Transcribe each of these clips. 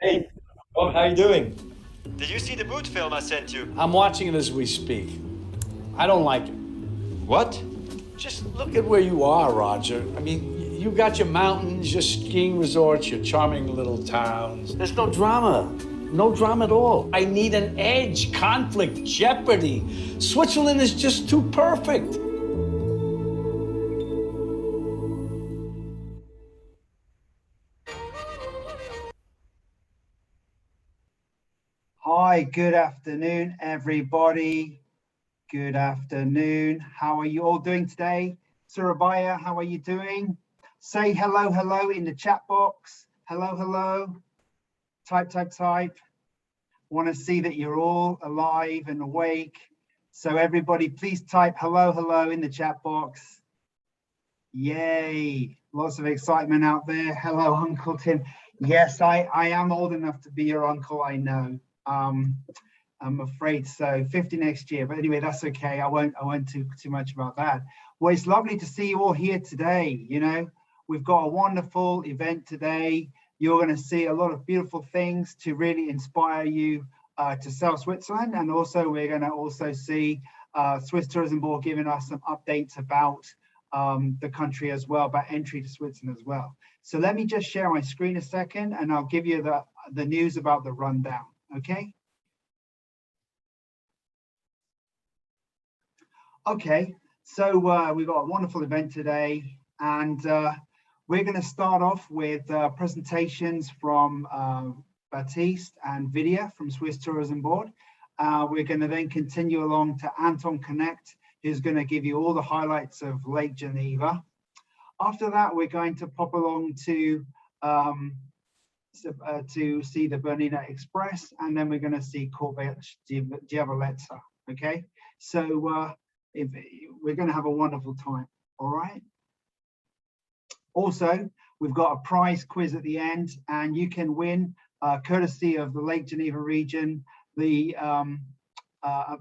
Hey, Bob, how you doing? Did you see the boot film I sent you? I'm watching it as we speak. I don't like it. What? Just look at where you are, Roger. I mean, you got your mountains, your skiing resorts, your charming little towns. There's no drama. No drama at all. I need an edge, conflict, jeopardy. Switzerland is just too perfect. Hi, good afternoon, everybody. Good afternoon. How are you all doing today? Surabaya, how are you doing? Say hello, hello in the chat box. Hello, hello. Type, type, type. Want to see that you're all alive and awake. So everybody, please type hello, hello in the chat box. Yay. Lots of excitement out there. Hello, Uncle Tim. Yes, I am old enough to be your uncle, I know. I'm afraid so. 50 next year, but anyway, that's okay. I won't too much about that. Well, it's lovely to see you all here today. You know, we've got a wonderful event today. You're going to see a lot of beautiful things to really inspire you to sell Switzerland, and also we're going to also see Swiss Tourism Board giving us some updates about the country as well, about entry to Switzerland as well. So let me just share my screen a second, and I'll give you the news about the rundown. Okay. Okay, so we've got a wonderful event today, and we're going to start off with presentations from Baptiste and Vidya from Swiss Tourism Board. We're going to then continue along to Anton Connect, who's going to give you all the highlights of Lake Geneva. After that, we're going to pop along to see the Bernina Express, and then we're going to see Corvette Diavolezza. Okay, so we're going to have a wonderful time. All right. Also, we've got a prize quiz at the end, and you can win, courtesy of the Lake Geneva region, a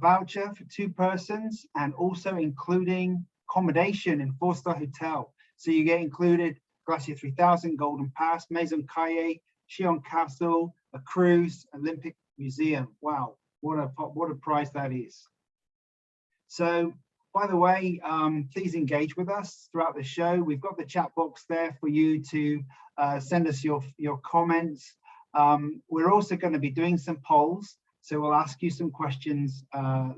voucher for 2 persons, and also including accommodation in 4-star hotel. So you get included Glacier 3000, Golden Pass, Maison Caille, Chillon Castle, a cruise, Olympic Museum. Wow, what a prize that is. So, by the way, please engage with us throughout the show. We've got the chat box there for you to send us your comments. We're also going to be doing some polls. So we'll ask you some questions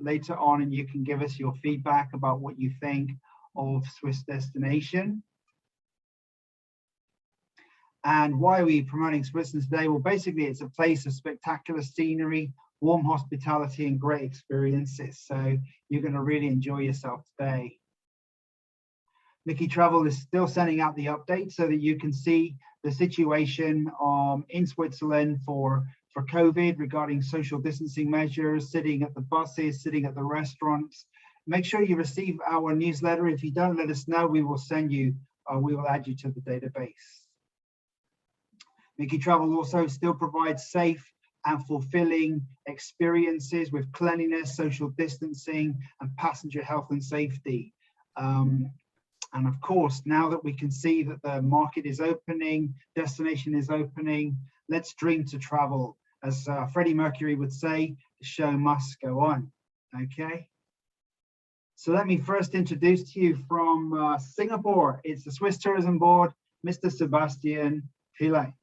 later on, and you can give us your feedback about what you think of Swiss destination. And why are we promoting Switzerland today? Well, basically, it's a place of spectacular scenery, warm hospitality, and great experiences. So you're going to really enjoy yourself today. Mickey Travel is still sending out the update so that you can see the situation in Switzerland for COVID regarding social distancing measures, sitting at the buses, sitting at the restaurants. Make sure you receive our newsletter. If you don't, let us know. We will send you, we will add you to the database. Mickey Travel also still provides safe and fulfilling experiences with cleanliness, social distancing, and passenger health and safety. And of course, now that we can see that the market is opening, destination is opening, let's dream to travel. As Freddie Mercury would say, the show must go on, okay? So let me first introduce to you from Singapore. It's the Swiss Tourism Board, Mr. Sebastian Pillay.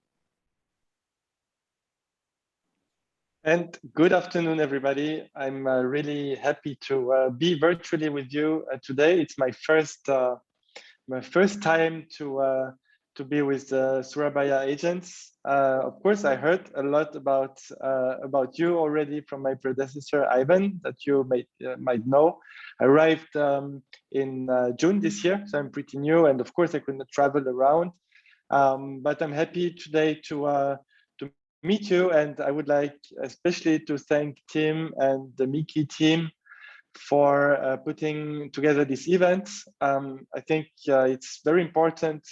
And good afternoon, everybody. I'm really happy to be virtually with you today. It's my first time to be with the Surabaya agents. Of course, I heard a lot about you already from my predecessor Ivan, that you might know. I arrived in June this year, so I'm pretty new, and of course I could not travel around. But I'm happy today to meet you, and I would like especially to thank Tim and the Mickey team for putting together this event. I think it's very important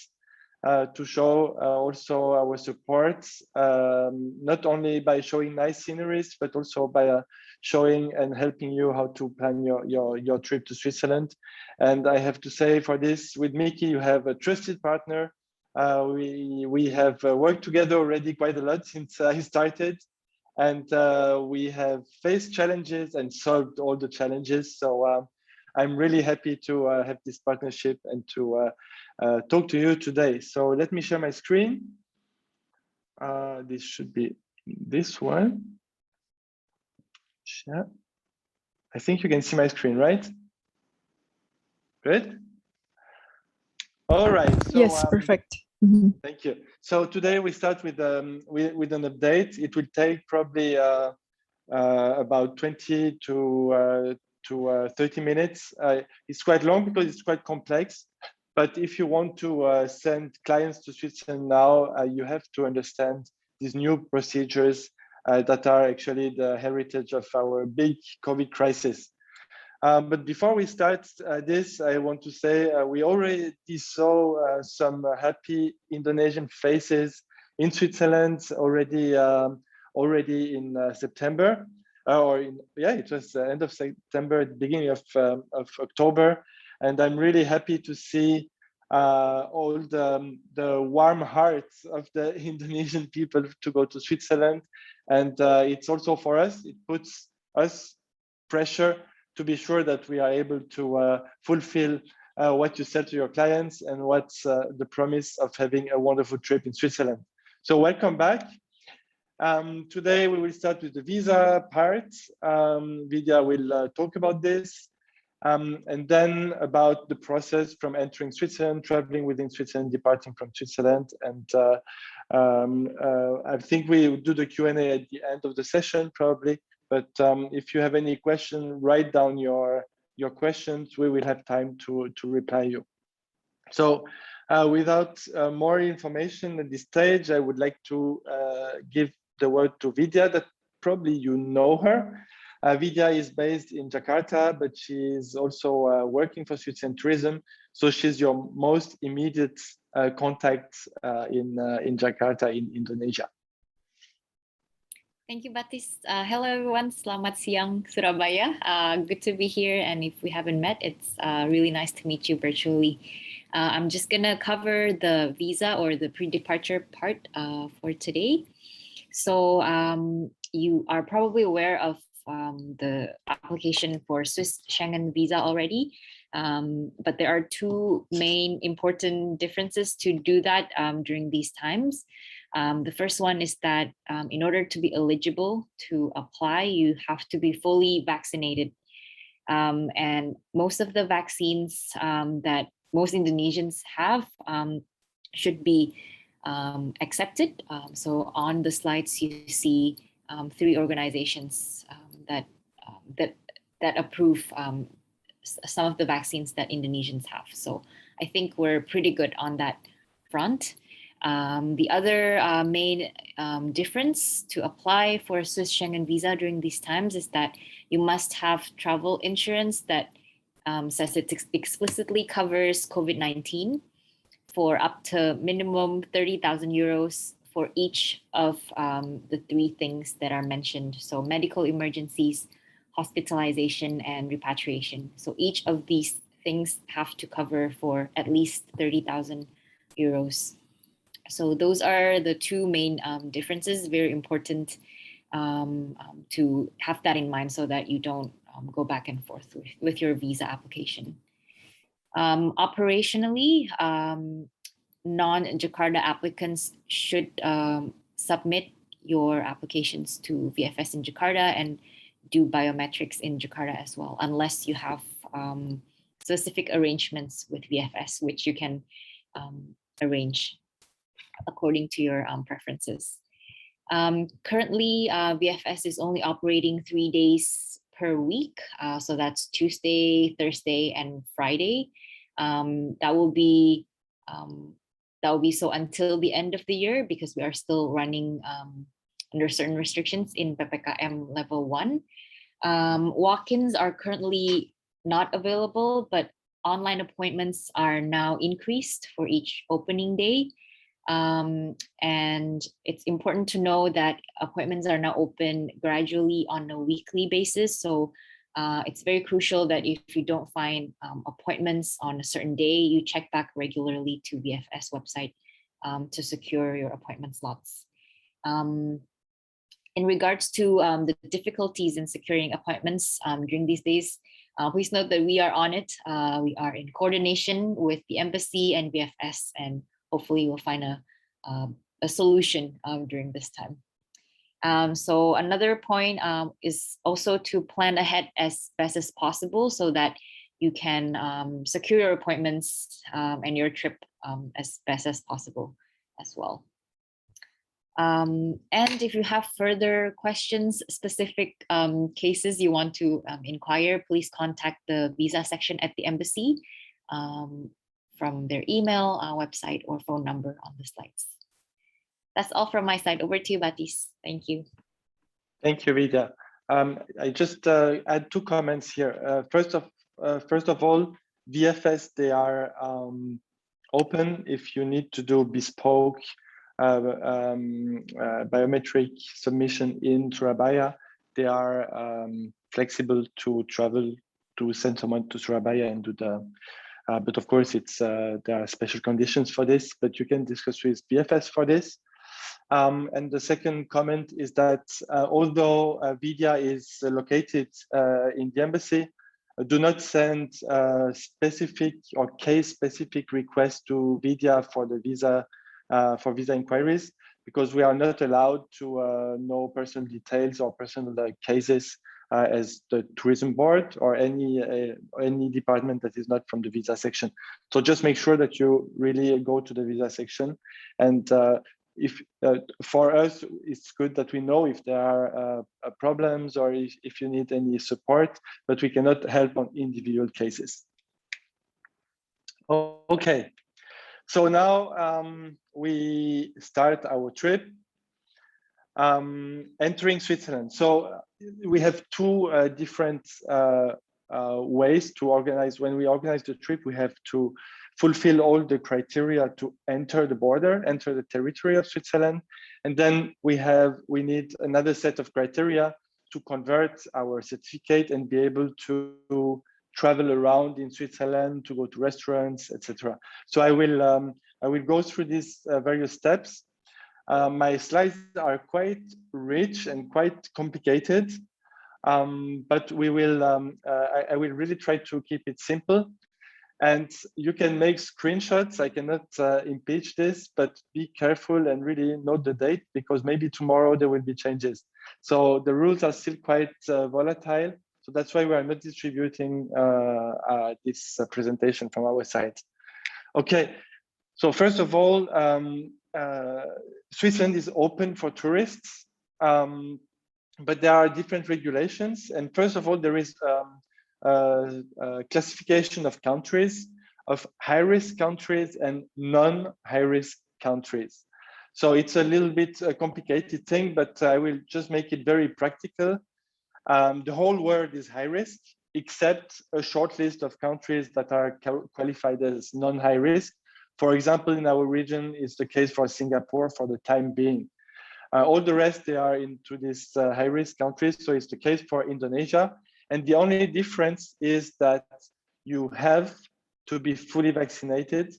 to show also our support, not only by showing nice sceneries, but also by showing and helping you how to plan your trip to Switzerland. And I have to say, for this, with Mickey, you have a trusted partner, We have worked together already quite a lot since I started, and we have faced challenges and solved all the challenges. So I'm really happy to have this partnership and to talk to you today. So let me share my screen. This should be this one. Share. I think you can see my screen, right? Good. All right. So, yes, perfect. Mm-hmm. Thank you. So today we start with an update. It will take probably about 20 to 30 minutes. It's quite long because it's quite complex. But if you want to send clients to Switzerland now, you have to understand these new procedures that are actually the heritage of our big COVID crisis. But before we start this, I want to say we already saw some happy Indonesian faces in Switzerland already in September, it was the end of September, beginning of October, and I'm really happy to see all the warm hearts of the Indonesian people to go to Switzerland, and it's also for us. It puts us pressure to be sure that we are able to fulfill what you said to your clients and what's the promise of having a wonderful trip in Switzerland. So welcome back. Today we will start with the visa part. Vidya will talk about this. And then about the process from entering Switzerland, traveling within Switzerland, departing from Switzerland. And I think we will do the Q&A at the end of the session probably. But if you have any question, write down your questions. We will have time to reply you. So without more information at this stage, I would like to give the word to Vidya, that probably you know her. Vidya is based in Jakarta, but she is also working for Switzerland Tourism. So she's your most immediate contact in Jakarta, in Indonesia. Thank you, Baptiste. Hello, everyone. Selamat siang, Surabaya. Good to be here. And if we haven't met, it's really nice to meet you virtually. I'm just going to cover the visa or the pre-departure part for today. So you are probably aware of the application for Swiss Schengen visa already. But there are two main important differences to do that during these times. The first one is that in order to be eligible to apply, you have to be fully vaccinated. And most of the vaccines that most Indonesians have should be accepted. So on the slides, you see three organizations that approve some of the vaccines that Indonesians have. So I think we're pretty good on that front. The other main difference to apply for a Swiss Schengen visa during these times is that you must have travel insurance that says it explicitly covers COVID-19 for up to minimum 30,000 euros for each of the three things that are mentioned. So medical emergencies, hospitalization, and repatriation. So each of these things have to cover for at least 30,000 euros. So those are the two main differences. Very important to have that in mind so that you don't go back and forth with your visa application. Operationally, non-Jakarta applicants should submit your applications to VFS in Jakarta and do biometrics in Jakarta as well, unless you have specific arrangements with VFS, which you can arrange according to your preferences. Currently, VFS is only operating 3 days per week. So that's Tuesday, Thursday, and Friday. That will be so until the end of the year, because we are still running under certain restrictions in PPKM level 1. Walk-ins are currently not available, but online appointments are now increased for each opening day. And it's important to know that appointments are now open gradually on a weekly basis. So it's very crucial that if you don't find appointments on a certain day, you check back regularly to VFS website to secure your appointment slots. In regards to the difficulties in securing appointments during these days, please note that we are on it. We are in coordination with the embassy and VFS, and hopefully we'll find a solution during this time. So another point is also to plan ahead as best as possible so that you can secure your appointments and your trip as best as possible as well. And if you have further questions, specific cases you want to inquire, please contact the visa section at the embassy from their email, website, or phone number on the slides. That's all from my side. Over to you, Batis. Thank you. Thank you, Vidya. I just add 2 comments here. First of all, VFS, they are open if you need to do bespoke biometric submission in Surabaya. They are flexible to travel to send someone to Surabaya and do the. But of course, there are special conditions for this. But you can discuss with VFS for this. And the second comment is that although Vidya is located in the embassy, do not send specific or case-specific requests to Vidya for the visa inquiries, because we are not allowed to know personal details or personal cases as the tourism board or any department that is not from the visa section. So just make sure that you really go to the visa section, and if for us it's good that we know if there are problems or if you need any support, but we cannot help on individual cases. Okay, so now we start our trip entering Switzerland. So we have 2 different ways to organize. When we organize the trip, we have to fulfill all the criteria to enter the border, enter the territory of Switzerland. And then we need another set of criteria to convert our certificate and be able to travel around in Switzerland, to go to restaurants, etc. So I will go through these various steps. My slides are quite rich and quite complicated, but I will really try to keep it simple. And you can make screenshots. I cannot impeach this, but be careful and really note the date, because maybe tomorrow there will be changes. So the rules are still quite volatile. So that's why we are not distributing this presentation from our side. Okay, so first of all, Switzerland is open for tourists, but there are different regulations. And first of all, there is classification of countries, of high-risk countries and non-high-risk countries. So it's a little bit a complicated thing, but I will just make it very practical. The whole world is high-risk, except a short list of countries that are qualified as non-high-risk. For example, in our region, it's the case for Singapore for the time being. All the rest, they are into these high-risk countries. So it's the case for Indonesia. And the only difference is that you have to be fully vaccinated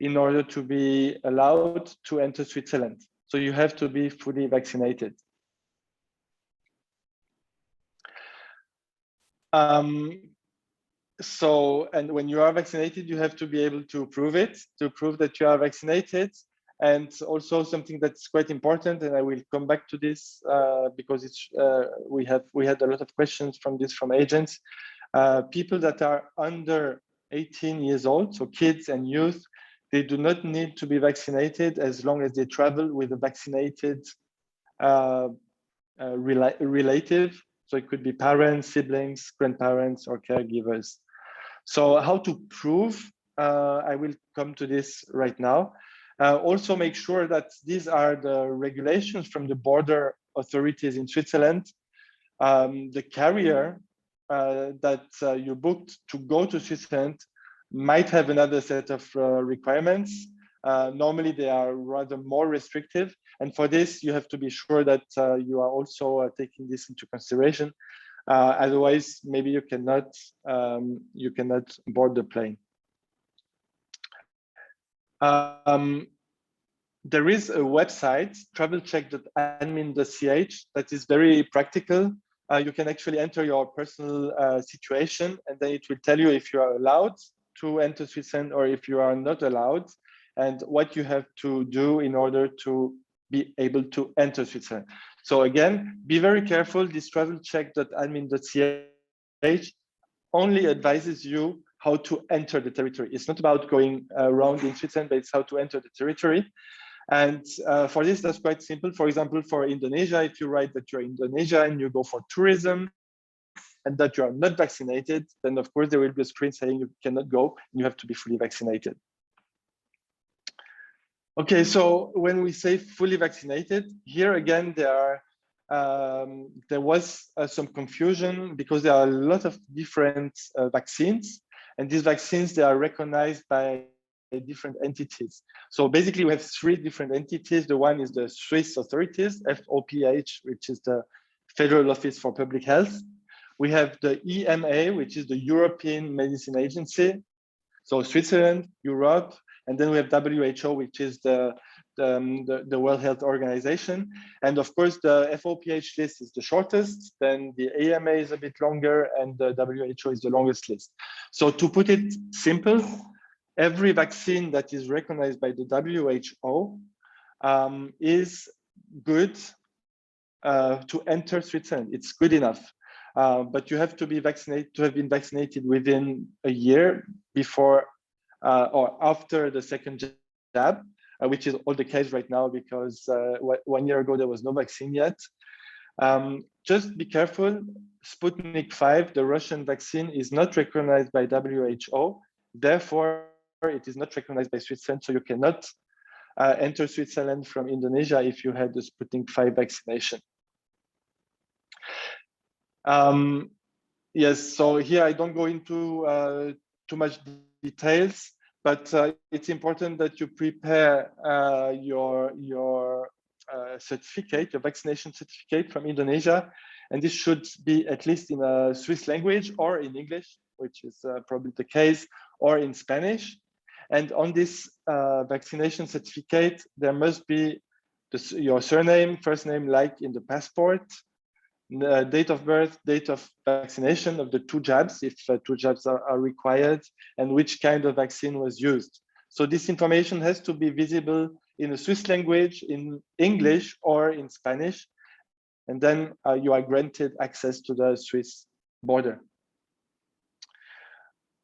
in order to be allowed to enter Switzerland. So you have to be fully vaccinated. And when you are vaccinated, you have to be able to prove it, to prove that you are vaccinated. And also something that's quite important, and I will come back to this because we had a lot of questions from agents. People that are under 18 years old, so kids and youth, they do not need to be vaccinated as long as they travel with a vaccinated relative. So it could be parents, siblings, grandparents, or caregivers. So how to prove? I will come to this right now. Also make sure that these are the regulations from the border authorities in Switzerland. The carrier that you booked to go to Switzerland might have another set of requirements. Normally they are rather more restrictive. And for this, you have to be sure that you are also taking this into consideration. Otherwise, maybe you cannot board the plane. there is a website, travelcheck.admin.ch, that is very practical. You can actually enter your personal situation, and then it will tell you if you are allowed to enter Switzerland or if you are not allowed, and what you have to do in order to be able to enter Switzerland. So again, be very careful. This travelcheck.admin.ch only advises you how to enter the territory. It's not about going around in Switzerland, but it's how to enter the territory. And for this, that's quite simple. For example, for Indonesia, if you write that you're Indonesia and you go for tourism and that you are not vaccinated, then of course there will be a screen saying you cannot go, and you have to be fully vaccinated. Okay, so when we say fully vaccinated, here again, there was some confusion because there are a lot of different vaccines, and these vaccines, they are recognized by different entities. So basically we have 3 different entities. The one is the Swiss authorities, FOPH, which is the Federal Office for Public Health. We have the EMA, which is the European Medicine Agency. So Switzerland, Europe, and then we have WHO, which is the World Health Organization. And of course, the FOPH list is the shortest, then the AMA is a bit longer, and the WHO is the longest list. So to put it simple, every vaccine that is recognized by the WHO is good to enter Switzerland. It's good enough. But you have to be vaccinated, to have been vaccinated within a year before or after the second jab, which is all the case right now because 1 year ago there was no vaccine yet. Just be careful. Sputnik 5, the Russian vaccine, is not recognized by WHO. Therefore, it is not recognized by Switzerland, so you cannot enter Switzerland from Indonesia if you had the Sputnik 5 vaccination. Yes, so here I don't go into too much details, but it's important that you prepare your certificate, your vaccination certificate from Indonesia, and this should be at least in a Swiss language or in English, which is probably the case, or in Spanish. And on this vaccination certificate, there must be your surname, first name, like in the passport, date of birth, date of vaccination of the 2 jabs, if 2 jabs are required, and which kind of vaccine was used. So this information has to be visible in a Swiss language, in English, or in Spanish, and then you are granted access to the Swiss border.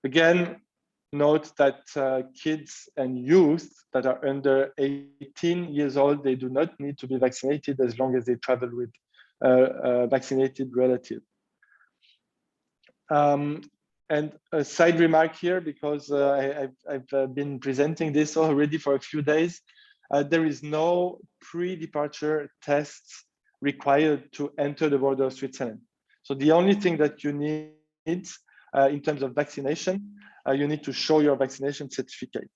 Again, note that kids and youth that are under 18 years old, they do not need to be vaccinated as long as they travel with a vaccinated relative. And a side remark here, because I've been presenting this already for a few days, there is no pre-departure tests required to enter the border of Switzerland. So the only thing that you need in terms of vaccination, you need to show your vaccination certificate.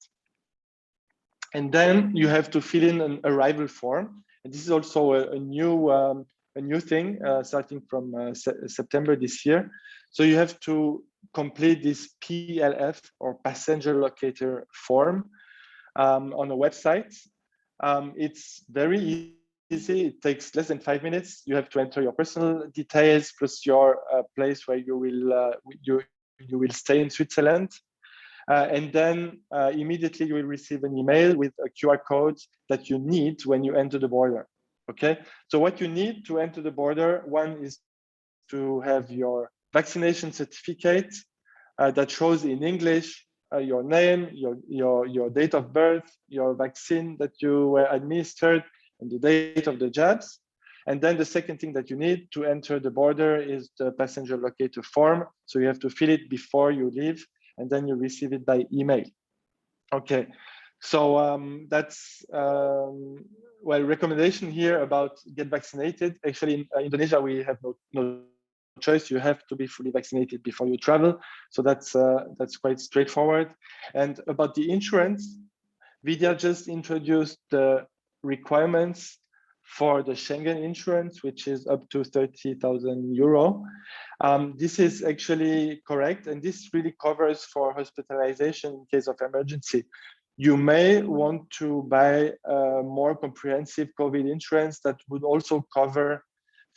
And then you have to fill in an arrival form. And this is also a new thing starting from September this year. So you have to complete this PLF, or passenger locator form, on a website. It's very easy. It takes less than 5 minutes. You have to enter your personal details plus your place where you will stay in Switzerland. And then immediately you will receive an email with a QR code that you need when you enter the border. Okay, so what you need to enter the border, one is to have your vaccination certificate that shows in English your name, your date of birth, your vaccine that you were administered, and the date of the jabs. And then the second thing that you need to enter the border is the passenger locator form. So you have to fill it before you leave, and then you receive it by email. Okay, so that's well, recommendation here about get vaccinated. Actually, in Indonesia, we have no choice. You have to be fully vaccinated before you travel. So that's quite straightforward. And about the insurance, Vidya just introduced the requirements for the Schengen insurance, which is up to 30,000 euro. This is actually correct, and this really covers for hospitalization in case of emergency. you may want to buy a more comprehensive COVID insurance that would also cover,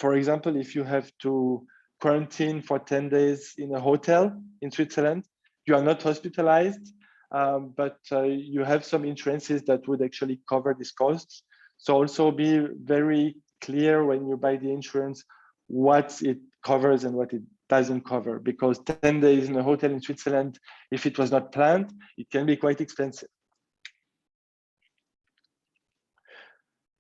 for example, if you have to quarantine for 10 days in a hotel in Switzerland, you are not hospitalized, but you have some insurances that would actually cover these costs. So also be very clear when you buy the insurance, what it covers and what it doesn't cover, because 10 days in a hotel in Switzerland, if it was not planned, it can be quite expensive.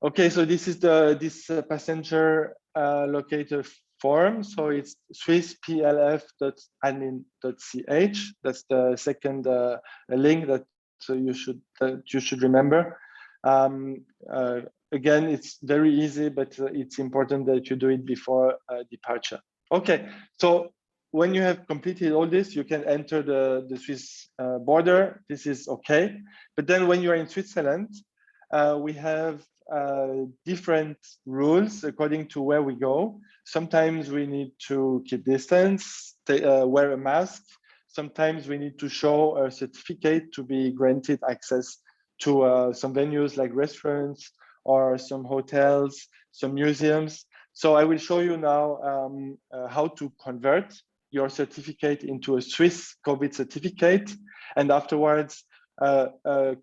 Okay, so this is this passenger locator form. So it's swissplf.admin.ch. That's the second link that you should remember. Again, it's very easy, but it's important that you do it before departure. Okay, so when you have completed all this, you can enter the Swiss border. This is okay. But then when you're in Switzerland, we have different rules according to where we go. Sometimes we need to keep distance, wear a mask. Sometimes we need to show a certificate to be granted access to some venues like restaurants or some hotels, some museums. So I will show you now how to convert your certificate into a Swiss COVID certificate. And afterwards, a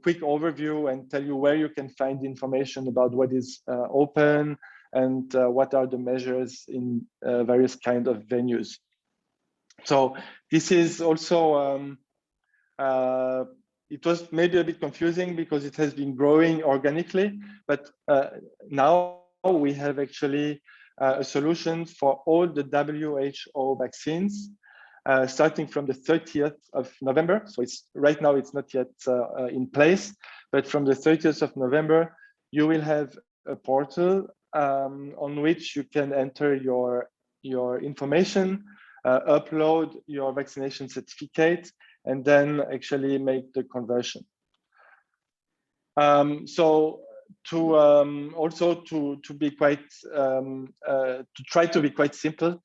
quick overview and tell you where you can find information about what is open and what are the measures in various kind of venues. So this is also, it was maybe a bit confusing because it has been growing organically, but now we have actually a solution for all the WHO vaccines. Starting from the 30th of November. So it's right now it's not yet in place, but from the 30th of November, you will have a portal on which you can enter your information, upload your vaccination certificate, and then actually make the conversion. So to also to be quite to try to be quite simple.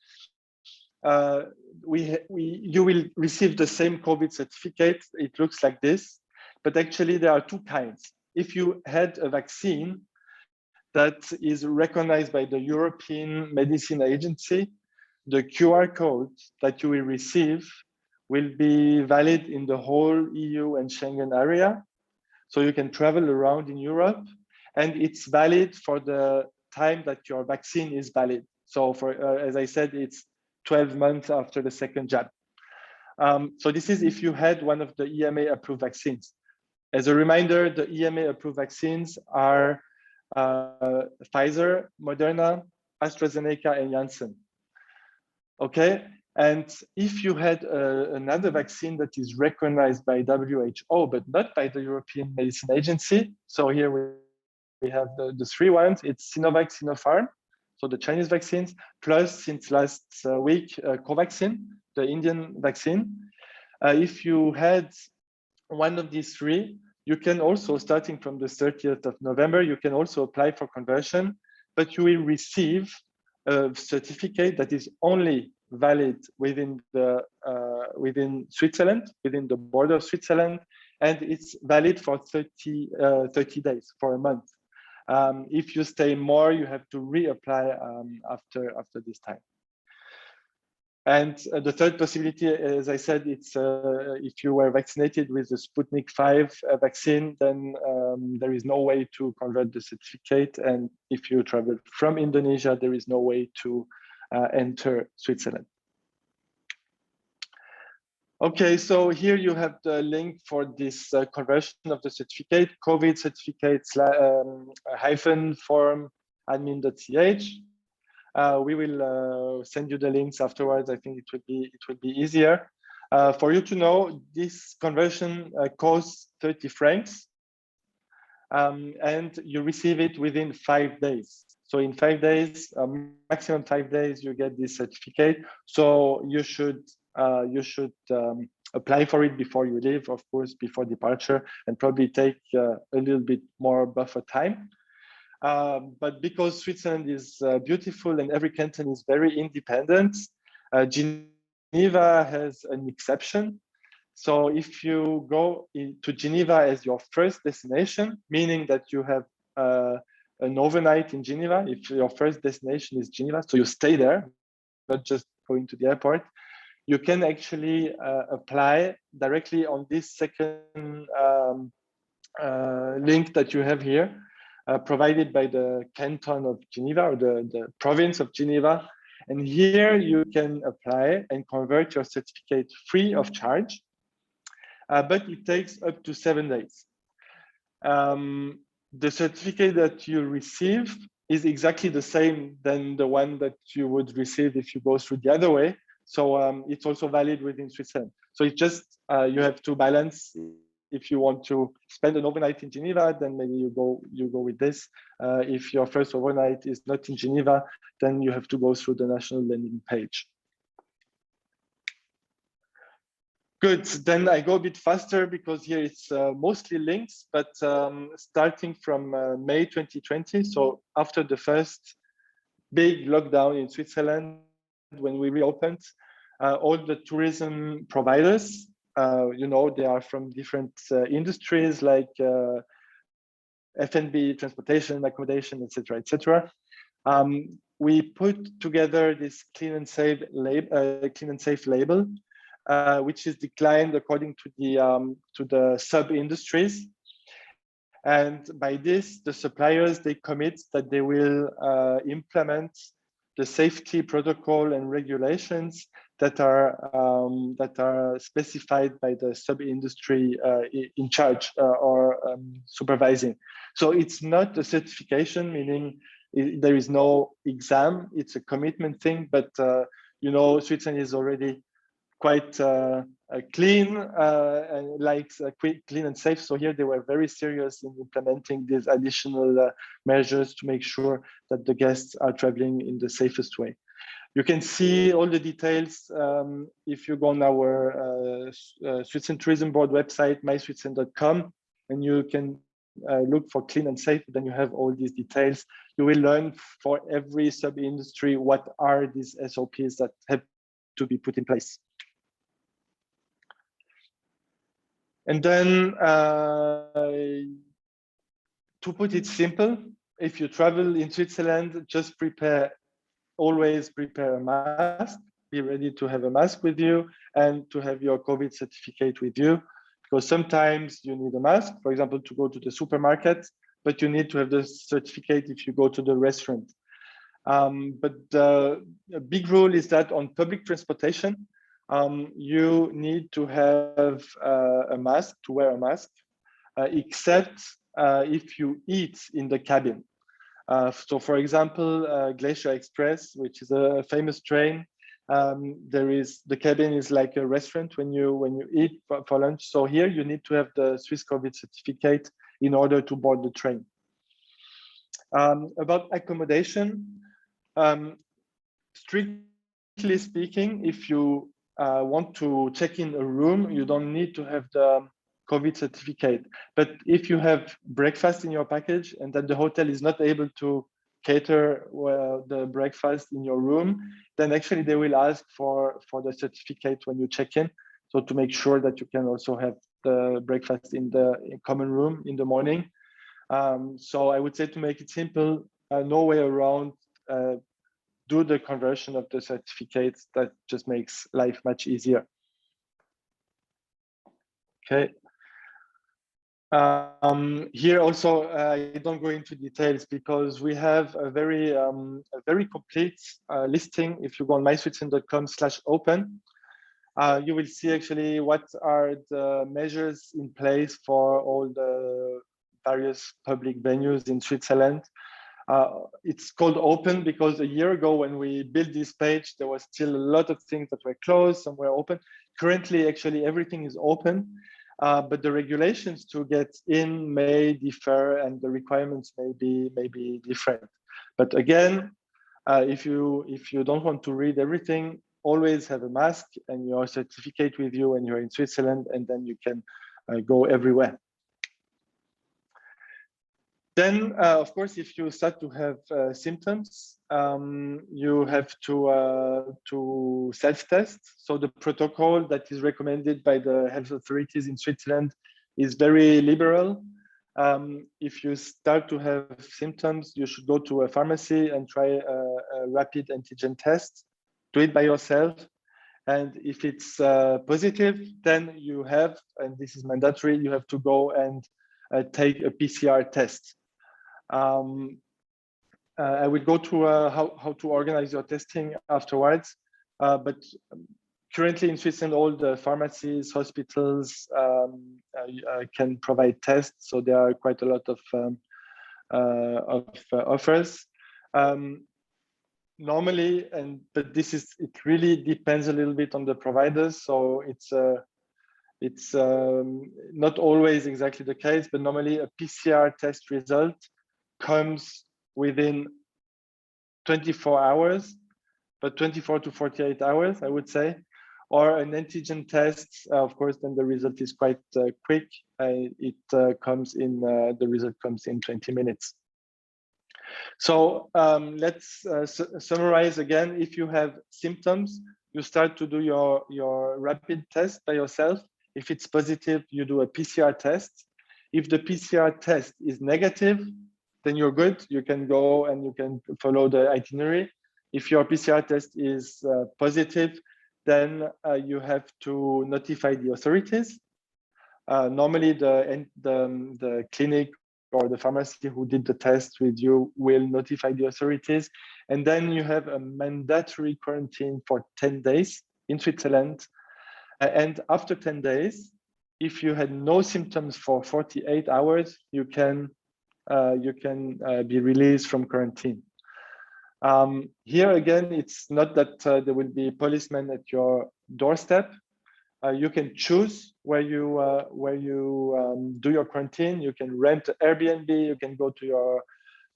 You will receive the same COVID certificate. It looks like this, but actually there are two kinds. If you had a vaccine that is recognized by the European Medicine Agency, the QR code that you will receive will be valid in the whole EU and Schengen area. So you can travel around in Europe, and it's valid for the time that your vaccine is valid. So for, as I said, it's 12 months after the second jab. So this is if you had one of the EMA approved vaccines. As a reminder, the EMA approved vaccines are Pfizer, Moderna, AstraZeneca, and Janssen. Okay, and if you had another vaccine that is recognized by WHO, but not by the European Medicine Agency, so here we have the three ones, it's Sinovac, Sinopharm, so the Chinese vaccines, plus since last week, Covaxin, the Indian vaccine. If you had one of these three, you can also, starting from the 30th of November, you can also apply for conversion, but you will receive a certificate that is only valid within Switzerland, within the border of Switzerland, and it's valid for 30 days, for a month. If you stay more, you have to reapply after this time. And the third possibility, as I said, it's if you were vaccinated with the Sputnik 5 vaccine, then there is no way to convert the certificate. And if you travel from Indonesia, there is no way to enter Switzerland. Okay, so here you have the link for this conversion of the certificate, COVID certificate -form admin.ch. We will send you the links afterwards. I think it would be easier. For you to know, this conversion costs 30 francs, and you receive it within 5 days. So in 5 days, maximum 5 days, you get this certificate. So you should apply for it before you leave, of course, before departure, and probably take a little bit more buffer time. But because Switzerland is beautiful and every canton is very independent, Geneva has an exception. So if you go to Geneva as your first destination, meaning that you have an overnight in Geneva, if your first destination is Geneva, so you stay there, not just going to the airport, you can actually apply directly on this second link that you have here, provided by the canton of Geneva or the province of Geneva. And here you can apply and convert your certificate free of charge, but it takes up to 7 days. The certificate that you receive is exactly the same than the one that you would receive if you go through the other way. So it's also valid within Switzerland. So it's just, you have to balance. If you want to spend an overnight in Geneva, then maybe you go with this. If your first overnight is not in Geneva, then you have to go through the national landing page. Good, then I go a bit faster because here it's mostly links, but starting from May 2020, so after the first big lockdown in Switzerland, when we reopened, all the tourism providers, you know, they are from different industries like F&B, transportation, accommodation, etc., etc. We put together this clean and safe label, which is declined according to the sub-industries. And by this, the suppliers, they commit that they will implement the safety protocol and regulations that are specified by the sub-industry in charge or supervising. So it's not a certification, meaning there is no exam, it's a commitment thing, but you know, Switzerland is already quite clean and likes clean and safe. So here they were very serious in implementing these additional measures to make sure that the guests are traveling in the safest way. You can see all the details if you go on our Switzerland Tourism Board website, myswitzerland.com, and you can look for clean and safe. Then you have all these details. You will learn for every sub-industry what are these SOPs that have to be put in place. And then to put it simple, if you travel in Switzerland, just always prepare a mask, be ready to have a mask with you and to have your COVID certificate with you, because sometimes you need a mask, for example, to go to the supermarket, but you need to have the certificate if you go to the restaurant. But the big rule is that on public transportation, you need to have a mask, to wear a mask, except if you eat in the cabin. So for example, Glacier Express, which is a famous train, the cabin is like a restaurant when you eat for lunch. So here you need to have the Swiss COVID certificate in order to board the train. About accommodation, strictly speaking, if you want to check in a room, you don't need to have the COVID certificate. But if you have breakfast in your package and that the hotel is not able to cater the breakfast in your room, then actually they will ask for the certificate when you check in. So to make sure that you can also have the breakfast in the common room in the morning. So I would say, to make it simple, no way around, do the conversion of the certificates. That just makes life much easier. Okay. Here also, I don't go into details because we have a very complete listing. If you go on myswitzerland.com/open, you will see actually what are the measures in place for all the various public venues in Switzerland. It's called open because a year ago when we built this page, there was still a lot of things that were closed, some were open. Currently, actually, everything is open, but the regulations to get in may differ and the requirements may be different. But again, if you don't want to read everything, always have a mask and your certificate with you when you're in Switzerland, and then you can go everywhere. Then, of course, if you start to have symptoms, you have to self-test. So the protocol that is recommended by the health authorities in Switzerland is very liberal. If you start to have symptoms, you should go to a pharmacy and try a rapid antigen test. Do it by yourself. And if it's positive, then you have, and this is mandatory, you have to go and take a PCR test. I will go to how to organize your testing afterwards, but currently in Switzerland, all the pharmacies, hospitals can provide tests, so there are quite a lot of offers. Normally, but it really depends a little bit on the providers, so it's not always exactly the case, but normally a PCR test result comes within 24 hours, but 24 to 48 hours, I would say. Or an antigen test, of course, then the result is quite quick. The result comes in 20 minutes. So let's summarize again. If you have symptoms, you start to do your rapid test by yourself. If it's positive, you do a PCR test. If the PCR test is negative, then you're good. You can go and you can follow the itinerary. If your PCR test is positive, then you have to notify the authorities. Normally, the clinic or the pharmacy who did the test with you will notify the authorities. And then you have a mandatory quarantine for 10 days in Switzerland. And after 10 days, if you had no symptoms for 48 hours, you can be released from quarantine. Here again, it's not that there will be policemen at your doorstep. You can choose where you do your quarantine. You can rent Airbnb, you can go to your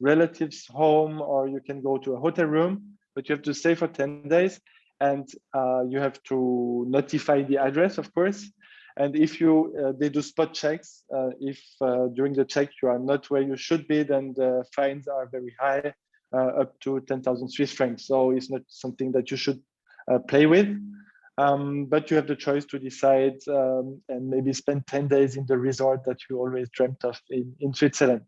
relative's home, or you can go to a hotel room, but you have to stay for 10 days and you have to notify the address, of course. And if they do spot checks, if during the check you are not where you should be, then the fines are very high, up to 10,000 Swiss francs. So it's not something that you should play with. But you have the choice to decide and maybe spend 10 days in the resort that you always dreamt of in Switzerland.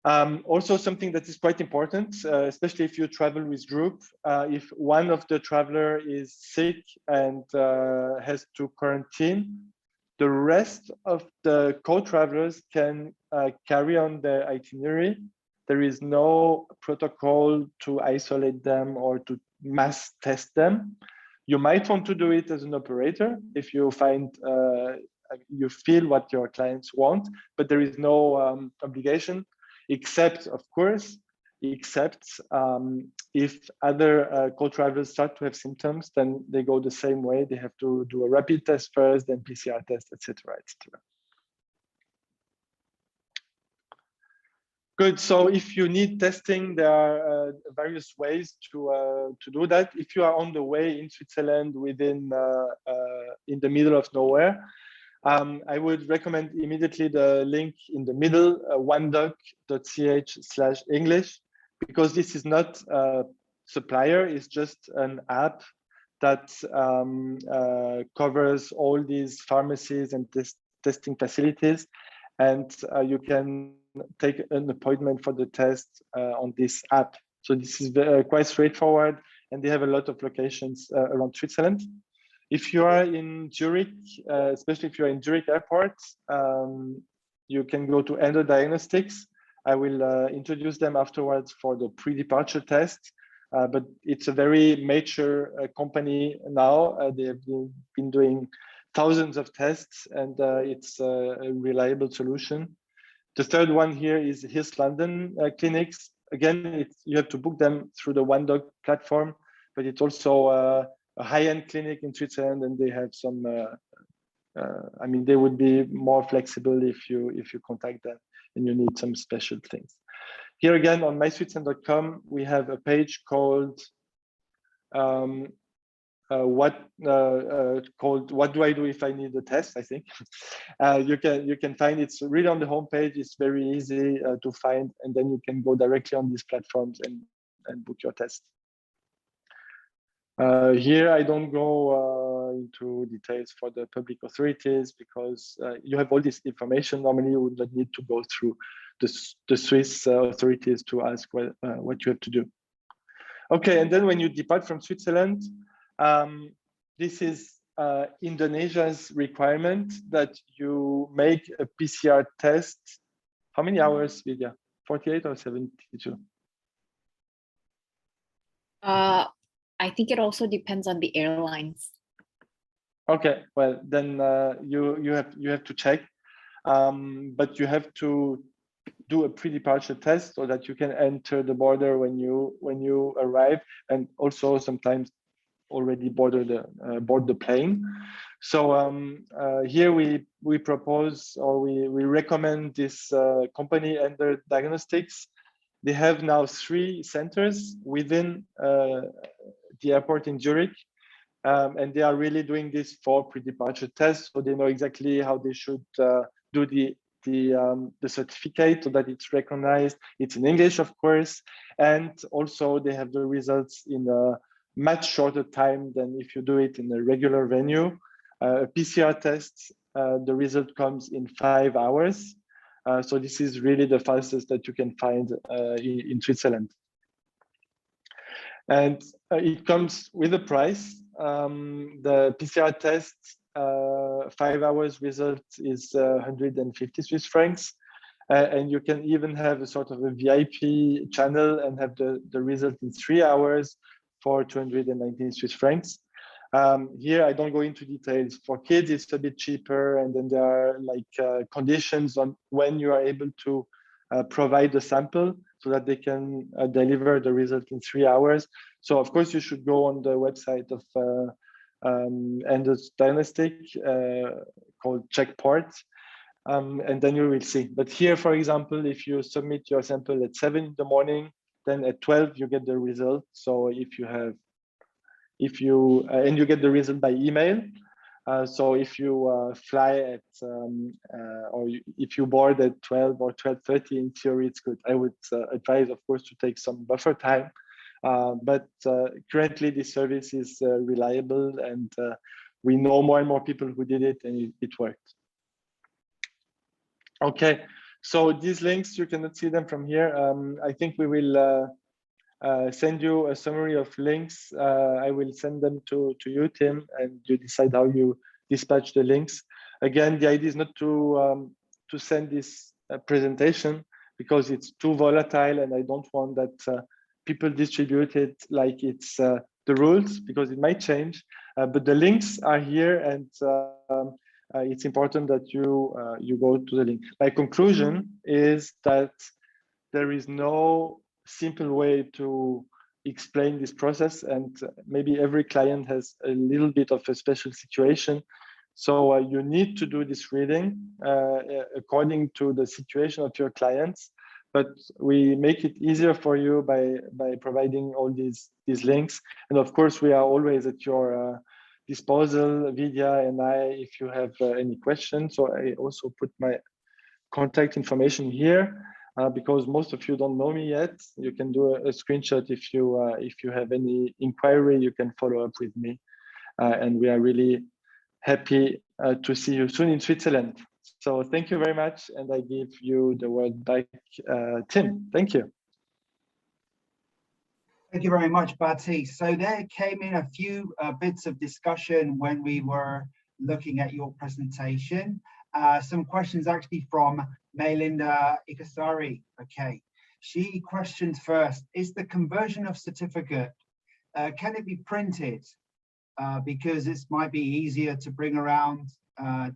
Also, something that is quite important, especially if you travel with group, if one of the traveler is sick and has to quarantine, the rest of the co-travelers can carry on their itinerary. There is no protocol to isolate them or to mass test them. You might want to do it as an operator if you find you feel what your clients want, but there is no obligation, except, of course, if other co-travelers start to have symptoms, then they go the same way. They have to do a rapid test first, then PCR test, etc., etc. Good. So if you need testing, there are various ways to do that. If you are on the way in Switzerland in the middle of nowhere, I would recommend immediately the link in the middle, onedoc.ch/English, because this is not a supplier, it's just an app that covers all these pharmacies and testing facilities. And you can take an appointment for the test on this app. So this is quite straightforward, and they have a lot of locations around Switzerland. If you are in Zurich, especially if you're in Zurich Airport, you can go to Endo Diagnostics. I will introduce them afterwards for the pre-departure test, but it's a very mature company now. They have been doing thousands of tests, and it's a reliable solution. The third one here is HIS London clinics. Again, you have to book them through the OneDoc platform, but it's also a high-end clinic in Switzerland, and they have some. I mean, they would be more flexible if you contact them and you need some special things. Here again on myswitzerland.com, we have a page called called "What do I do if I need a test?" I think you can find it's really on the homepage. It's very easy to find, and then you can go directly on these platforms and book your test. Here I don't go into details for the public authorities because you have all this information. Normally you would not need to go through the Swiss authorities to ask what you have to do. Okay, and then when you depart from Switzerland, this is Indonesia's requirement that you make a PCR test. How many hours, Vidya? 48 or 72? I think it also depends on the airlines. Okay, well then you have to check, but you have to do a pre-departure test so that you can enter the border when you arrive, and also sometimes already board the plane. So here we propose, or we recommend this company, Ender Diagnostics. They have now 3 centers within the airport in Zurich, and they are really doing this for pre-departure tests, so they know exactly how they should do the certificate so that it's recognized. It's in English, of course, and also they have the results in a much shorter time than if you do it in a regular venue. A PCR test, the result comes in 5 hours. So this is really the fastest that you can find in Switzerland. And it comes with a price. The PCR test 5 hours result is 150 Swiss francs. And you can even have a sort of a VIP channel and have the result in 3 hours for 219 Swiss francs. Here, I don't go into details. For kids, it's a bit cheaper. And then there are like conditions on when you are able to provide the sample so that they can deliver the result in 3 hours. So of course, you should go on the website of Ender Diagnostics called Checkport, and then you will see. But here, for example, if you submit your sample at 7 in the morning, then at 12 you get the result. So if you and you get the result by email. So if you fly at if you board at 12 or 12:30, in theory it's good. I would advise, of course, to take some buffer time. But currently this service is reliable, and we know more and more people who did it, and it worked. Okay, so these links, you cannot see them from here. I think we will send you a summary of links. I will send them to you, Tim, and you decide how you dispatch the links. Again, the idea is not to send this presentation because it's too volatile, and I don't want that people distribute it like it's the rules, because it might change. But the links are here, and it's important that you go to the link. My conclusion is that there is no simple way to explain this process, and maybe every client has a little bit of a special situation. So you need to do this reading according to the situation of your clients, but we make it easier for you by providing all these links. And of course, we are always at your disposal, Vidya and I, if you have any questions. So I also put my contact information here. Because most of you don't know me yet, you can do a screenshot if you have any inquiry. You can follow up with me, and we are really happy to see you soon in Switzerland. So thank you very much, and I give you the word back, Tim. Thank you. Thank you very much, Baptiste. So there came in a few bits of discussion when we were looking at your presentation. Some questions actually from Melinda Ikasari. Okay, she questions first, is the conversion of certificate, can it be printed? Because it might be easier to bring around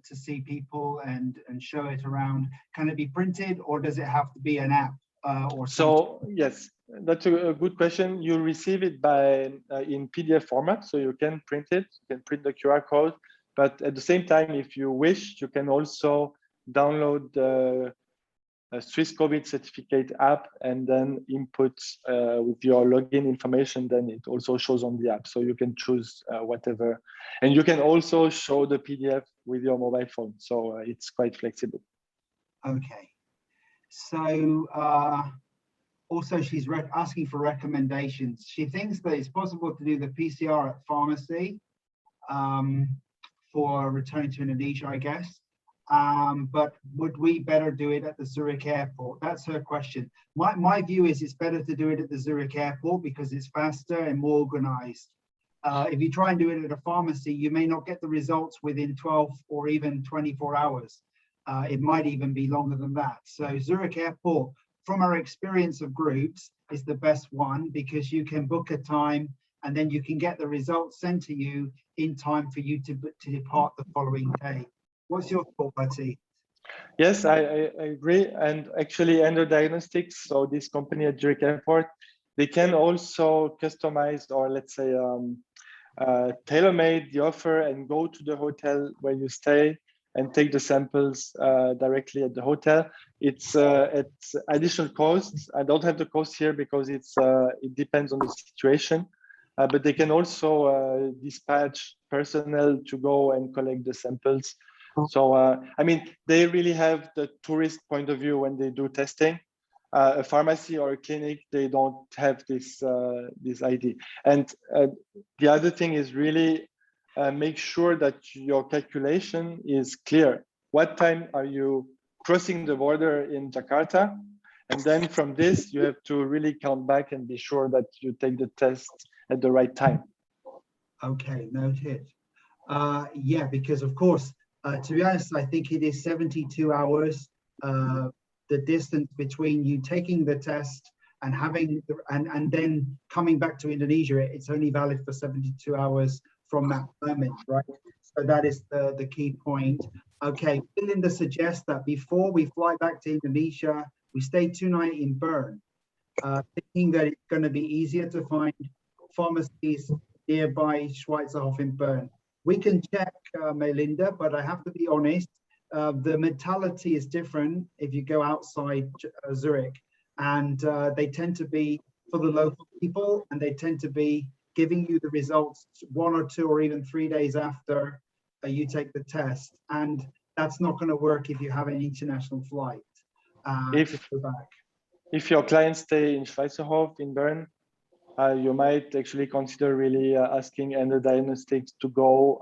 to see people and show it around. Can it be printed, or does it have to be an app or something? So yes, that's a good question. You receive it by in PDF format, so you can print it, you can print the QR code. But at the same time, if you wish, you can also download the Swiss COVID certificate app and then input with your login information, then it also shows on the app. So you can choose whatever. And you can also show the PDF with your mobile phone. So it's quite flexible. Okay. So also she's asking for recommendations. She thinks that it's possible to do the PCR at pharmacy for returning to Indonesia, I guess. But would we better do it at the Zurich airport? That's her question. My view is it's better to do it at the Zurich airport because it's faster and more organized. If you try and do it at a pharmacy, you may not get the results within 12 or even 24 hours. It might even be longer than that. So Zurich airport, from our experience of groups, is the best one because you can book a time and then you can get the results sent to you in time for you to depart the following day. What's your thought, Bertie? Yes, I agree. And actually, Endo Diagnostics, so this company at Zurich Airport, they can also customize or let's say tailor-made the offer and go to the hotel where you stay and take the samples directly at the hotel. It's at additional costs. I don't have the cost here because it depends on the situation. But they can also dispatch personnel to go and collect the samples. So, I mean, they really have the tourist point of view when they do testing. A pharmacy or a clinic, they don't have this idea. And the other thing is really make sure that your calculation is clear. What time are you crossing the border in Jakarta? And then from this, you have to really count back and be sure that you take the test at the right time. Okay, noted. Yeah, because of course, to be honest, I think it is 72 hours. The distance between you taking the test and having and then coming back to Indonesia, it's only valid for 72 hours from that moment, right? So that is the key point. Okay, Linda suggests that before we fly back to Indonesia, we stay 2 nights in Bern, thinking that it's going to be easier to find pharmacies nearby Schweizerhof in Bern. We can check, Melinda, but I have to be honest, the mentality is different if you go outside Zurich, and they tend to be for the local people, and they tend to be giving you the results 1 or 2 or even 3 days after you take the test, and that's not going to work if you have an international flight to go back. If your clients stay in Schweizerhof in Bern, you might actually consider really asking Endo Diagnostics to go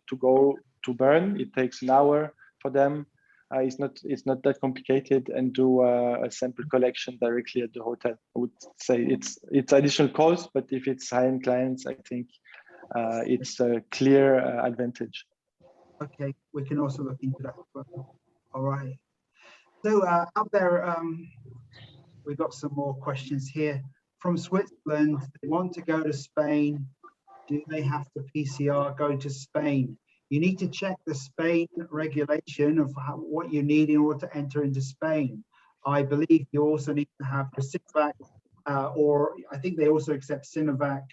to Bern. It takes an hour for them. It's not that complicated, and do a sample collection directly at the hotel. I would say it's additional cost, but if it's high-end clients, I think it's a clear advantage. Okay, we can also look into that. All right. So up there, we've got some more questions here. From Switzerland, they want to go to Spain. Do they have to PCR go to Spain? You need to check the Spain regulation of what you need in order to enter into Spain. I believe you also need to have the Sinovac, or I think they also accept Sinovac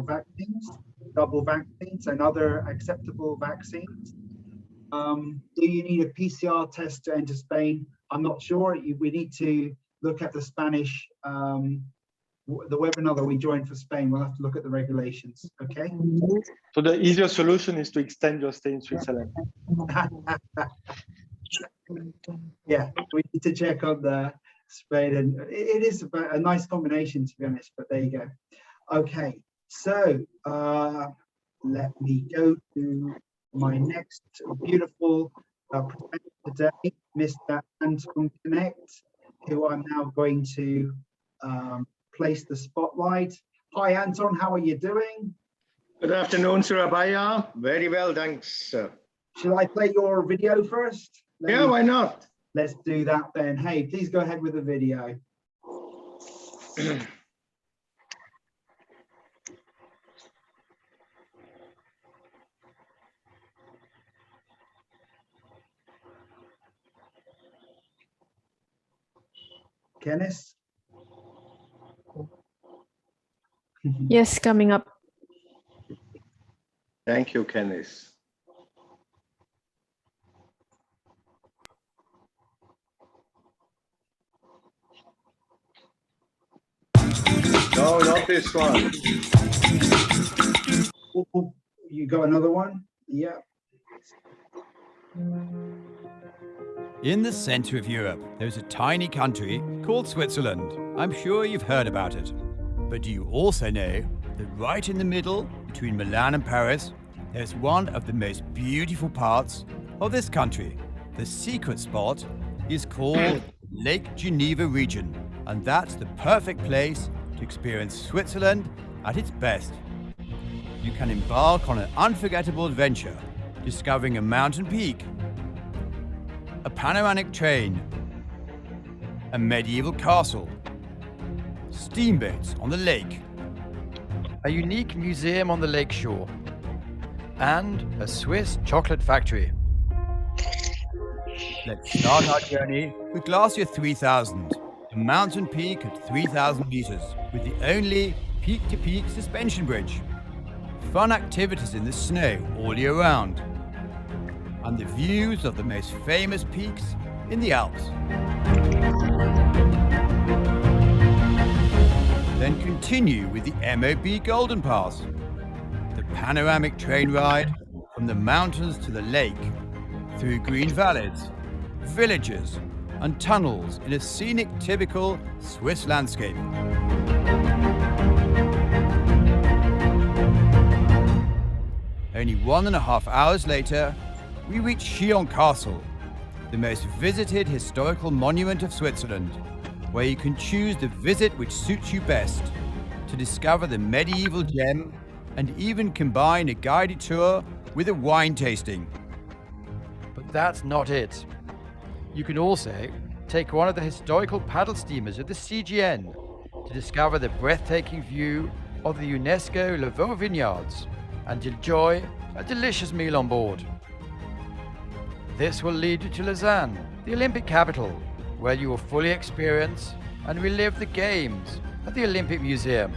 vaccines, double vaccines, and other acceptable vaccines. Do you need a PCR test to enter Spain? I'm not sure. We need to look at the Spanish, the webinar that we joined for Spain. We'll have to look at the regulations, okay? So the easier solution is to extend your stay in Switzerland. Yeah, we need to check on the Spain, and it is a nice combination, to be honest, but there you go. Okay, so let me go to my next beautiful presenter today, Mr. Anton Connect, who I'm now going to place the spotlight. Hi, Anton, how are you doing? Good afternoon, Surabaya. Very well, thanks. Shall I play your video first? Why not? Let's do that then. Hey, please go ahead with the video. Kenneth? Yes, coming up. Thank you, Kenneth. No, not this one. Oh, oh, you got another one? Yeah. In the center of Europe, there's a tiny country called Switzerland. I'm sure you've heard about it. But do you also know that right in the middle, between Milan and Paris, there's one of the most beautiful parts of this country? The secret spot is called Lake Geneva region, and that's the perfect place to experience Switzerland at its best. You can embark on an unforgettable adventure, discovering a mountain peak, a panoramic train, a medieval castle, steamboats on the lake, a unique museum on the lakeshore, and a Swiss chocolate factory. Let's start our journey with Glacier 3000, a mountain peak at 3,000 meters with the only peak-to-peak suspension bridge. Fun activities in the snow all year round, and the views of the most famous peaks in the Alps. Then continue with the MOB Golden Pass, the panoramic train ride from the mountains to the lake, through green valleys, villages, and tunnels in a scenic, typical Swiss landscape. Only 1.5 hours later, we reach Chillon Castle, the most visited historical monument of Switzerland, where you can choose the visit which suits you best to discover the medieval gem and even combine a guided tour with a wine tasting. But that's not it. You can also take one of the historical paddle steamers of the CGN to discover the breathtaking view of the UNESCO Le Vaux Vineyards and enjoy a delicious meal on board. This will lead you to Lausanne, the Olympic capital, where you will fully experience and relive the games at the Olympic Museum.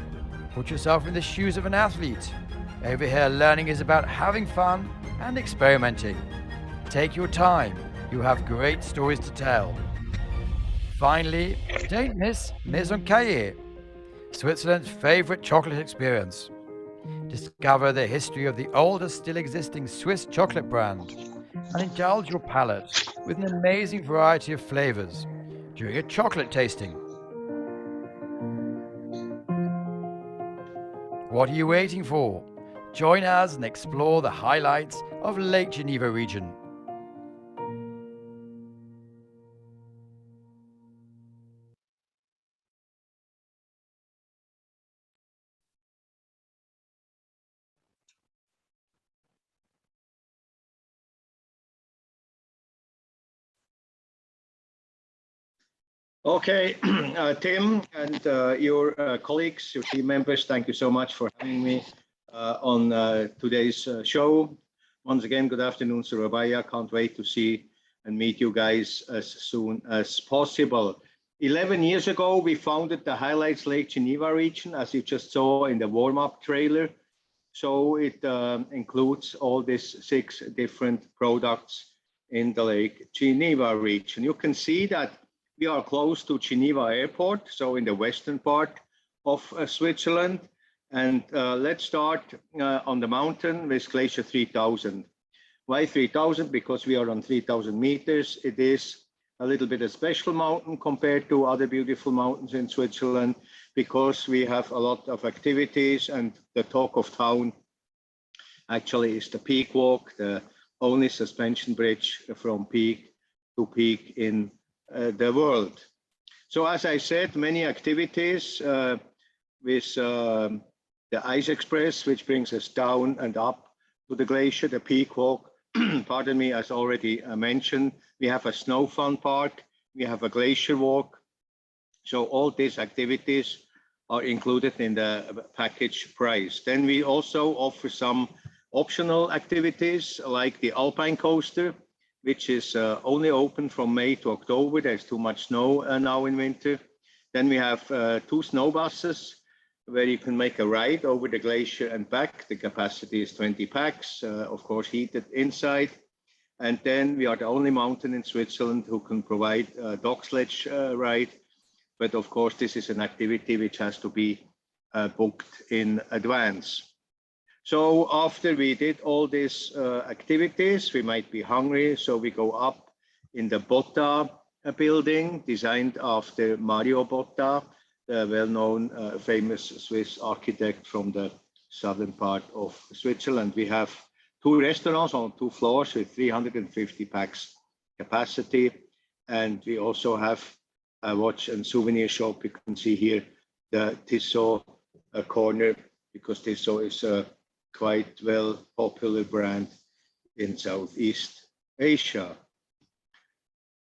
Put yourself in the shoes of an athlete. Over here, learning is about having fun and experimenting. Take your time. You have great stories to tell. Finally, don't miss Maison Caillé, Switzerland's favorite chocolate experience. Discover the history of the oldest still existing Swiss chocolate brand and indulge your palate with an amazing variety of flavors during a chocolate tasting. What are you waiting for? Join us and explore the highlights of Lake Geneva region. Okay, Tim and your colleagues, your team members, thank you so much for having me on today's show. Once again, good afternoon, Surabaya. Can't wait to see and meet you guys as soon as possible. 11 years ago, we founded the Highlights Lake Geneva region, as you just saw in the warm-up trailer. So it includes all these 6 different products in the Lake Geneva region. You can see that we are close to Geneva Airport, so in the western part of Switzerland. And let's start on the mountain with Glacier 3000. Why 3000? Because we are on 3000 meters. It is a little bit a special mountain compared to other beautiful mountains in Switzerland, because we have a lot of activities, and the talk of town actually is the Peak Walk, the only suspension bridge from peak to peak in the world. So as I said, many activities with the Ice Express, which brings us down and up to the glacier, the Peak Walk. Pardon me, as already mentioned, we have a snow fun park, we have a glacier walk. So all these activities are included in the package price. Then we also offer some optional activities like the Alpine Coaster, which is only open from May to October. There's too much snow now in winter. Then we have 2 snow buses where you can make a ride over the glacier and back. The capacity is 20 packs, of course, heated inside. And then we are the only mountain in Switzerland who can provide a dog sledge ride. But of course, this is an activity which has to be booked in advance. So after we did all these activities, we might be hungry, so we go up in the Botta building, designed after Mario Botta, the well-known famous Swiss architect from the southern part of Switzerland. We have 2 restaurants on 2 floors with 350 pax capacity. And we also have a watch and souvenir shop. You can see here the Tissot corner, because Tissot is a quite well popular brand in Southeast Asia.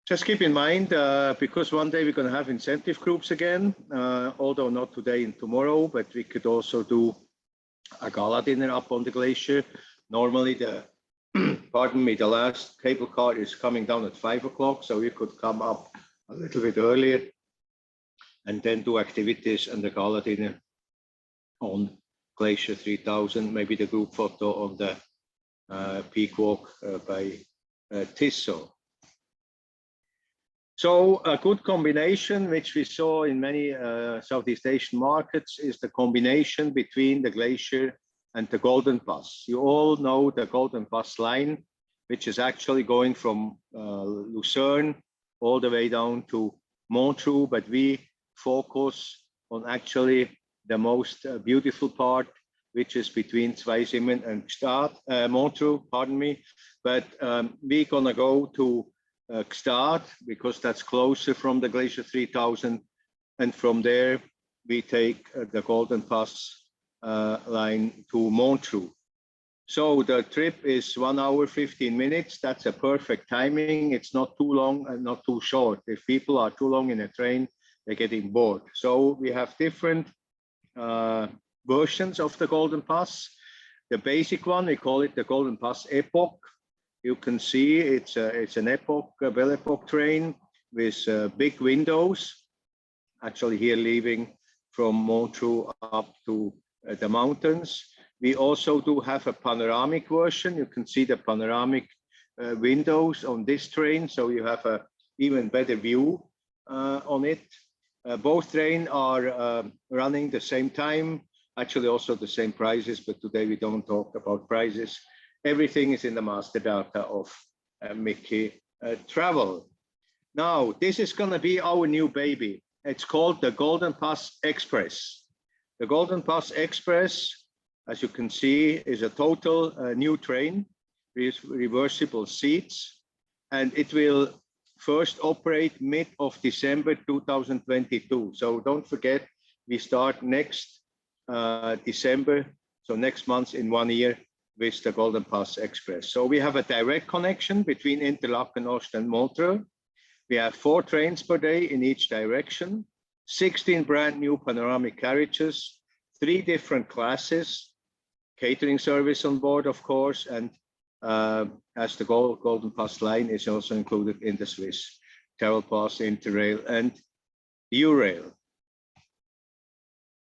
Just keep in mind, because one day we're going to have incentive groups again, although not today and tomorrow, but we could also do a gala dinner up on the glacier. Normally the the last cable car is coming down at 5 o'clock, so you could come up a little bit earlier and then do activities and the gala dinner on Glacier 3000, maybe the group photo on the peak walk by Tissot. So a good combination, which we saw in many Southeast Asian markets, is the combination between the glacier and the Golden Pass. You all know the Golden Pass line, which is actually going from Lucerne all the way down to Montreux, but we focus on actually the most beautiful part, which is between Zweisimmen and Montreux, pardon me. But we're gonna go to Gstaad, because that's closer from the Glacier 3000, and from there we take the Golden Pass line to Montreux. So the trip is 1 hour 15 minutes. That's a perfect timing. It's not too long and not too short. If people are too long in a train, they're getting bored. So we have different versions of the Golden Pass. The basic one, we call it the Golden Pass Epoch. You can see it's an Epoch, a Belle Epoque train with big windows. Actually here leaving from Montreux up to the mountains. We also do have a panoramic version. You can see the panoramic windows on this train, so you have an even better view on it. Both trains are running the same time, actually also the same prices, but today we don't talk about prices. Everything is in the master data of Mickey Travel. Now, this is going to be our new baby. It's called the Golden Pass Express. The Golden Pass Express, as you can see, is a total new train with reversible seats, and it will first operate mid of December 2022. So don't forget, we start next December, so next month in 1 year with the Golden Pass Express. So we have a direct connection between Interlaken, Ost and Montreux. We have 4 trains per day in each direction, 16 brand new panoramic carriages, 3 different classes, catering service on board, of course, and as the Golden Pass line is also included in the Swiss Travel Pass, Interrail and Eurail.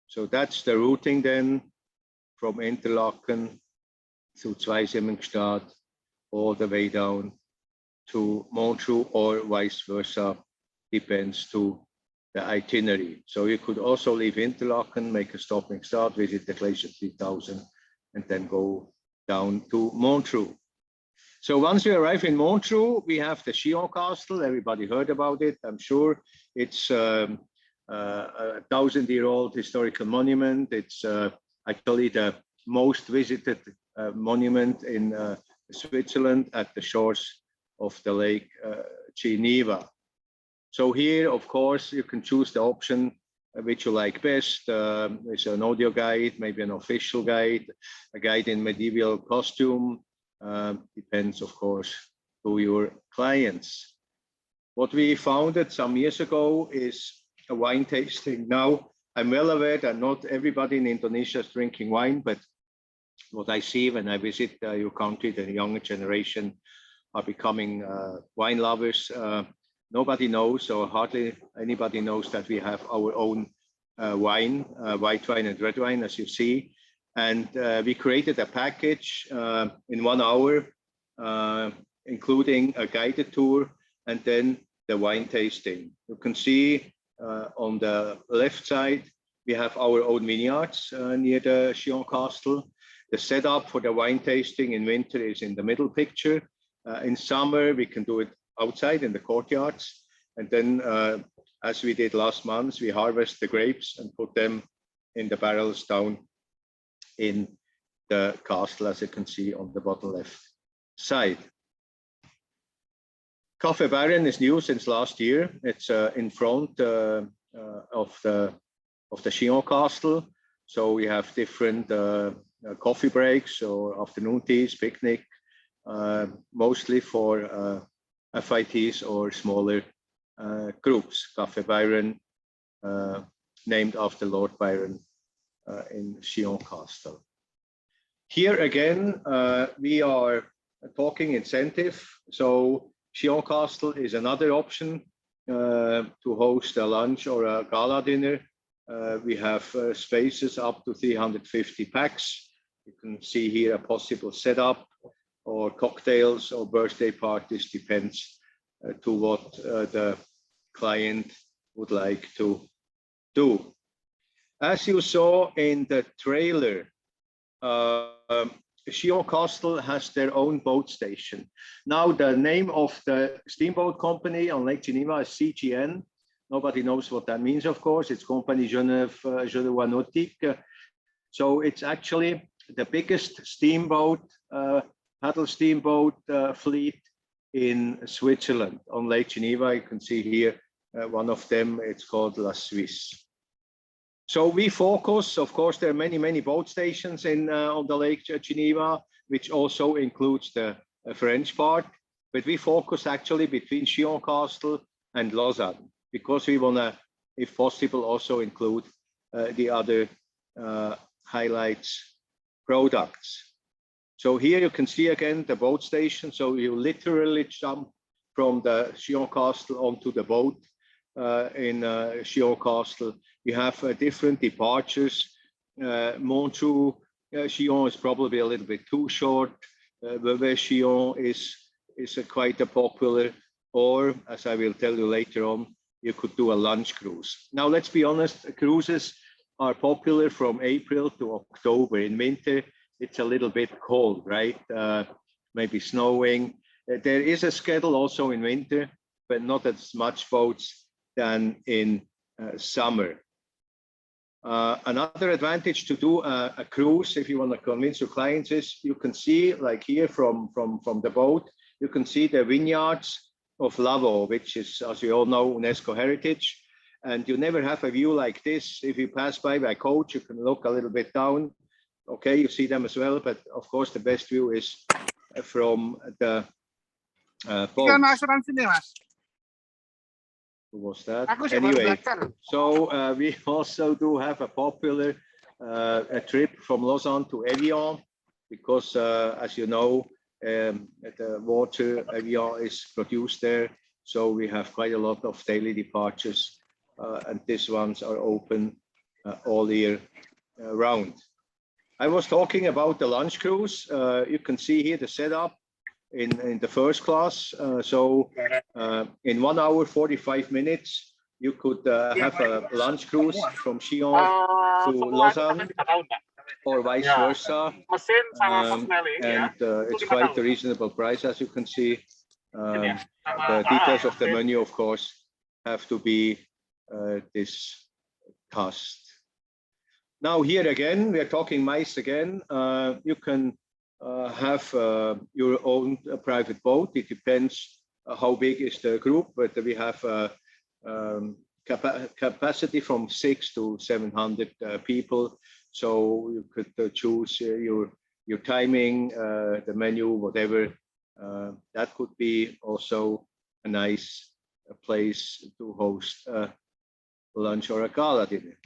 So that's the routing then from Interlaken to Zweisimmen, Gstaad, all the way down to Montreux, or vice versa, depends to the itinerary. So you could also leave Interlaken, make a stop in Gstaad, visit the Glacier 3000, and then go down to Montreux. So once you arrive in Montreux, we have the Chillon Castle. Everybody heard about it, I'm sure. It's a 1,000-year-old historical monument. It's actually the most visited monument in Switzerland at the shores of the Lake Geneva. So here, of course, you can choose the option which you like best. It's an audio guide, maybe an official guide, a guide in medieval costume. Depends, of course, to your clients. What we founded some years ago is a wine tasting. Now, I'm well aware that not everybody in Indonesia is drinking wine, but what I see when I visit your country, the younger generation are becoming wine lovers. Nobody knows, or hardly anybody knows, that we have our own wine, white wine and red wine, as you see. And we created a package in 1 hour, including a guided tour and then the wine tasting. You can see on the left side, We have our own vineyards near the Chillon Castle. The setup for the wine tasting in winter is in the middle picture. In summer, we can do it outside in the courtyards. And then, as we did last month, we harvest the grapes and put them in the barrels down in the castle, as you can see on the bottom left side. Café Baron is new since last year. It's in front of the Chillon Castle. So we have different coffee breaks or afternoon teas, picnic, mostly for FITs or smaller groups. Café Byron, named after Lord Byron in Chillon Castle. Here again, we are talking incentive. So Chillon Castle is another option to host a lunch or a gala dinner. We have spaces up to 350 packs. You can see here a possible setup, or cocktails or birthday parties, depends to what the client would like to do. As you saw in the trailer, Chillon Castle has their own boat station. Now, the name of the steamboat company on Lake Geneva is CGN. Nobody knows what that means, of course. It's Compagnie Genevoise Nautique. So it's actually the biggest steamboat, paddle steamboat fleet in Switzerland. On Lake Geneva, you can see here one of them. It's called La Suisse. So we focus, of course, there are many, many boat stations on the Lake Geneva, which also includes the French part. But we focus actually between Chillon Castle and Lausanne, because we want to, if possible, also include the other highlights products. So here you can see again the boat station. So you literally jump from the Chillon Castle onto the boat in Chillon Castle. You have different departures. Montreux Chillon is probably a little bit too short. Vevey Chillon is quite a popular, or as I will tell you later on, you could do a lunch cruise. Now, let's be honest, cruises are popular from April to October. In winter, it's a little bit cold, right? Maybe snowing. There is a schedule also in winter, but not as much boats than in summer. Another advantage to do a cruise, if you want to convince your clients, is you can see, like here from the boat, you can see the vineyards of Lavaux, which is, as you all know, UNESCO heritage. And you never have a view like this. If you pass by coach, you can look a little bit down. Okay, you see them as well, but of course the best view is from the boat. Who was that? Anyway, so we also do have a popular a trip from Lausanne to Evian, because as you know, the water Evian is produced there. So we have quite a lot of daily departures, and these ones are open all year round. I was talking about the lunch cruise. You can see here the setup in the first class. So in 1 hour, 45 minutes, you could have a lunch cruise from Chillon to Lausanne, or vice versa. And it's quite a reasonable price, as you can see. The details of the menu, of course, have to be discussed. Now here again, we are talking mice again. You can have your own private boat. It depends how big is the group, but we have capacity from 600 to 700 people. So you could choose your timing, the menu, whatever. That could be also a nice place to host a lunch or a gala dinner.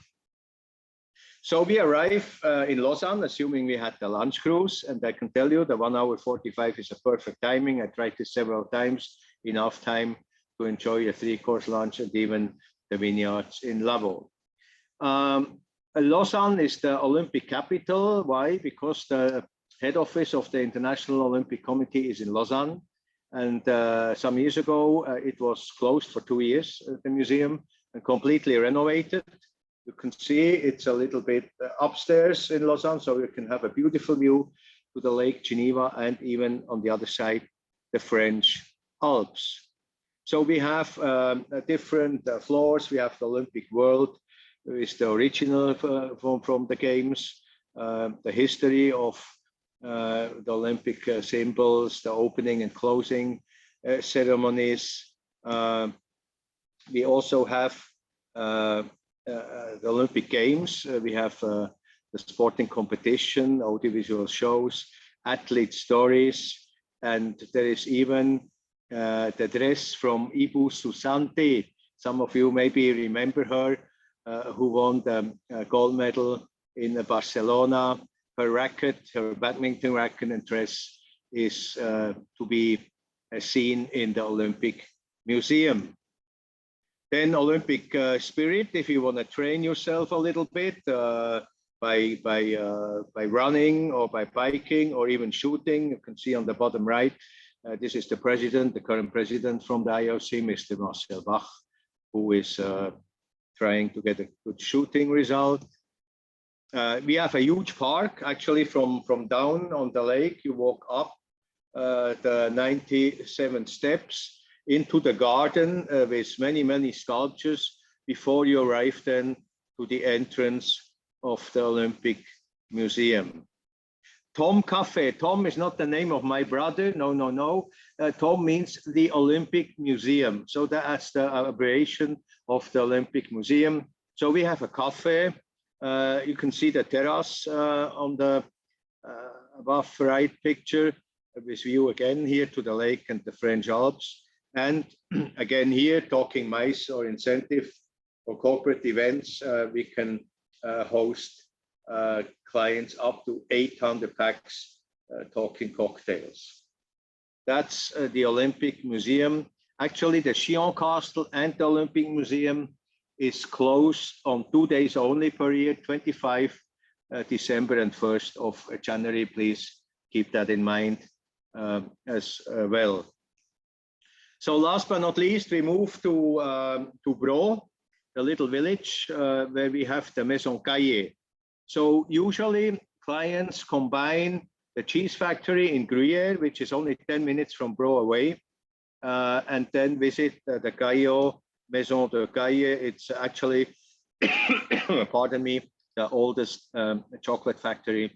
So we arrive in Lausanne, assuming we had the lunch cruise, and I can tell you the 1 hour 45 is a perfect timing. I tried this several times, enough time to enjoy a 3-course lunch and even the vineyards in Lavaux. Lausanne is the Olympic capital. Why? Because the head office of the International Olympic Committee is in Lausanne. And some years ago, it was closed for 2 years, the museum, and completely renovated. You can see it's a little bit upstairs in Lausanne, so you can have a beautiful view to the Lake Geneva and even on the other side, the French Alps. So we have different floors. We have the Olympic World, which is the original from the games, the history of the Olympic symbols, the opening and closing ceremonies. We also have the Olympic Games. We have the sporting competition, audiovisual shows, athlete stories, and there is even the dress from Ibu Susanti. Some of you maybe remember her, who won the gold medal in Barcelona. Her racket, her badminton racket and dress is to be seen in the Olympic Museum. Then Olympic spirit, if you want to train yourself a little bit by running or by biking or even shooting, you can see on the bottom right, this is the president, the current president from the IOC, Mr. Marcel Bach, who is trying to get a good shooting result. We have a huge park, actually, from down on the lake. You walk up the 97 steps into the garden with many sculptures before you arrive then to the entrance of the Olympic Museum. Tom Cafe. Tom is not the name of my brother. No. Tom means the Olympic Museum. So that's the abbreviation of the Olympic Museum. So we have a cafe. You can see the terrace on the above right picture with view again here to the lake and the French Alps. And again here, talking mice or incentive or corporate events, we can host clients up to 800 packs talking cocktails. That's the Olympic Museum. Actually, the Chillon Castle and the Olympic Museum is closed on 2 days only per year, 25 December and 1st of January. Please keep that in mind as well. So last but not least, we move to Bro, the little village where we have the Maison Caillé. So usually clients combine the cheese factory in Gruyère, which is only 10 minutes from Bro away, and then visit the Caillot, Maison de Caillé. It's actually, pardon me, the oldest chocolate factory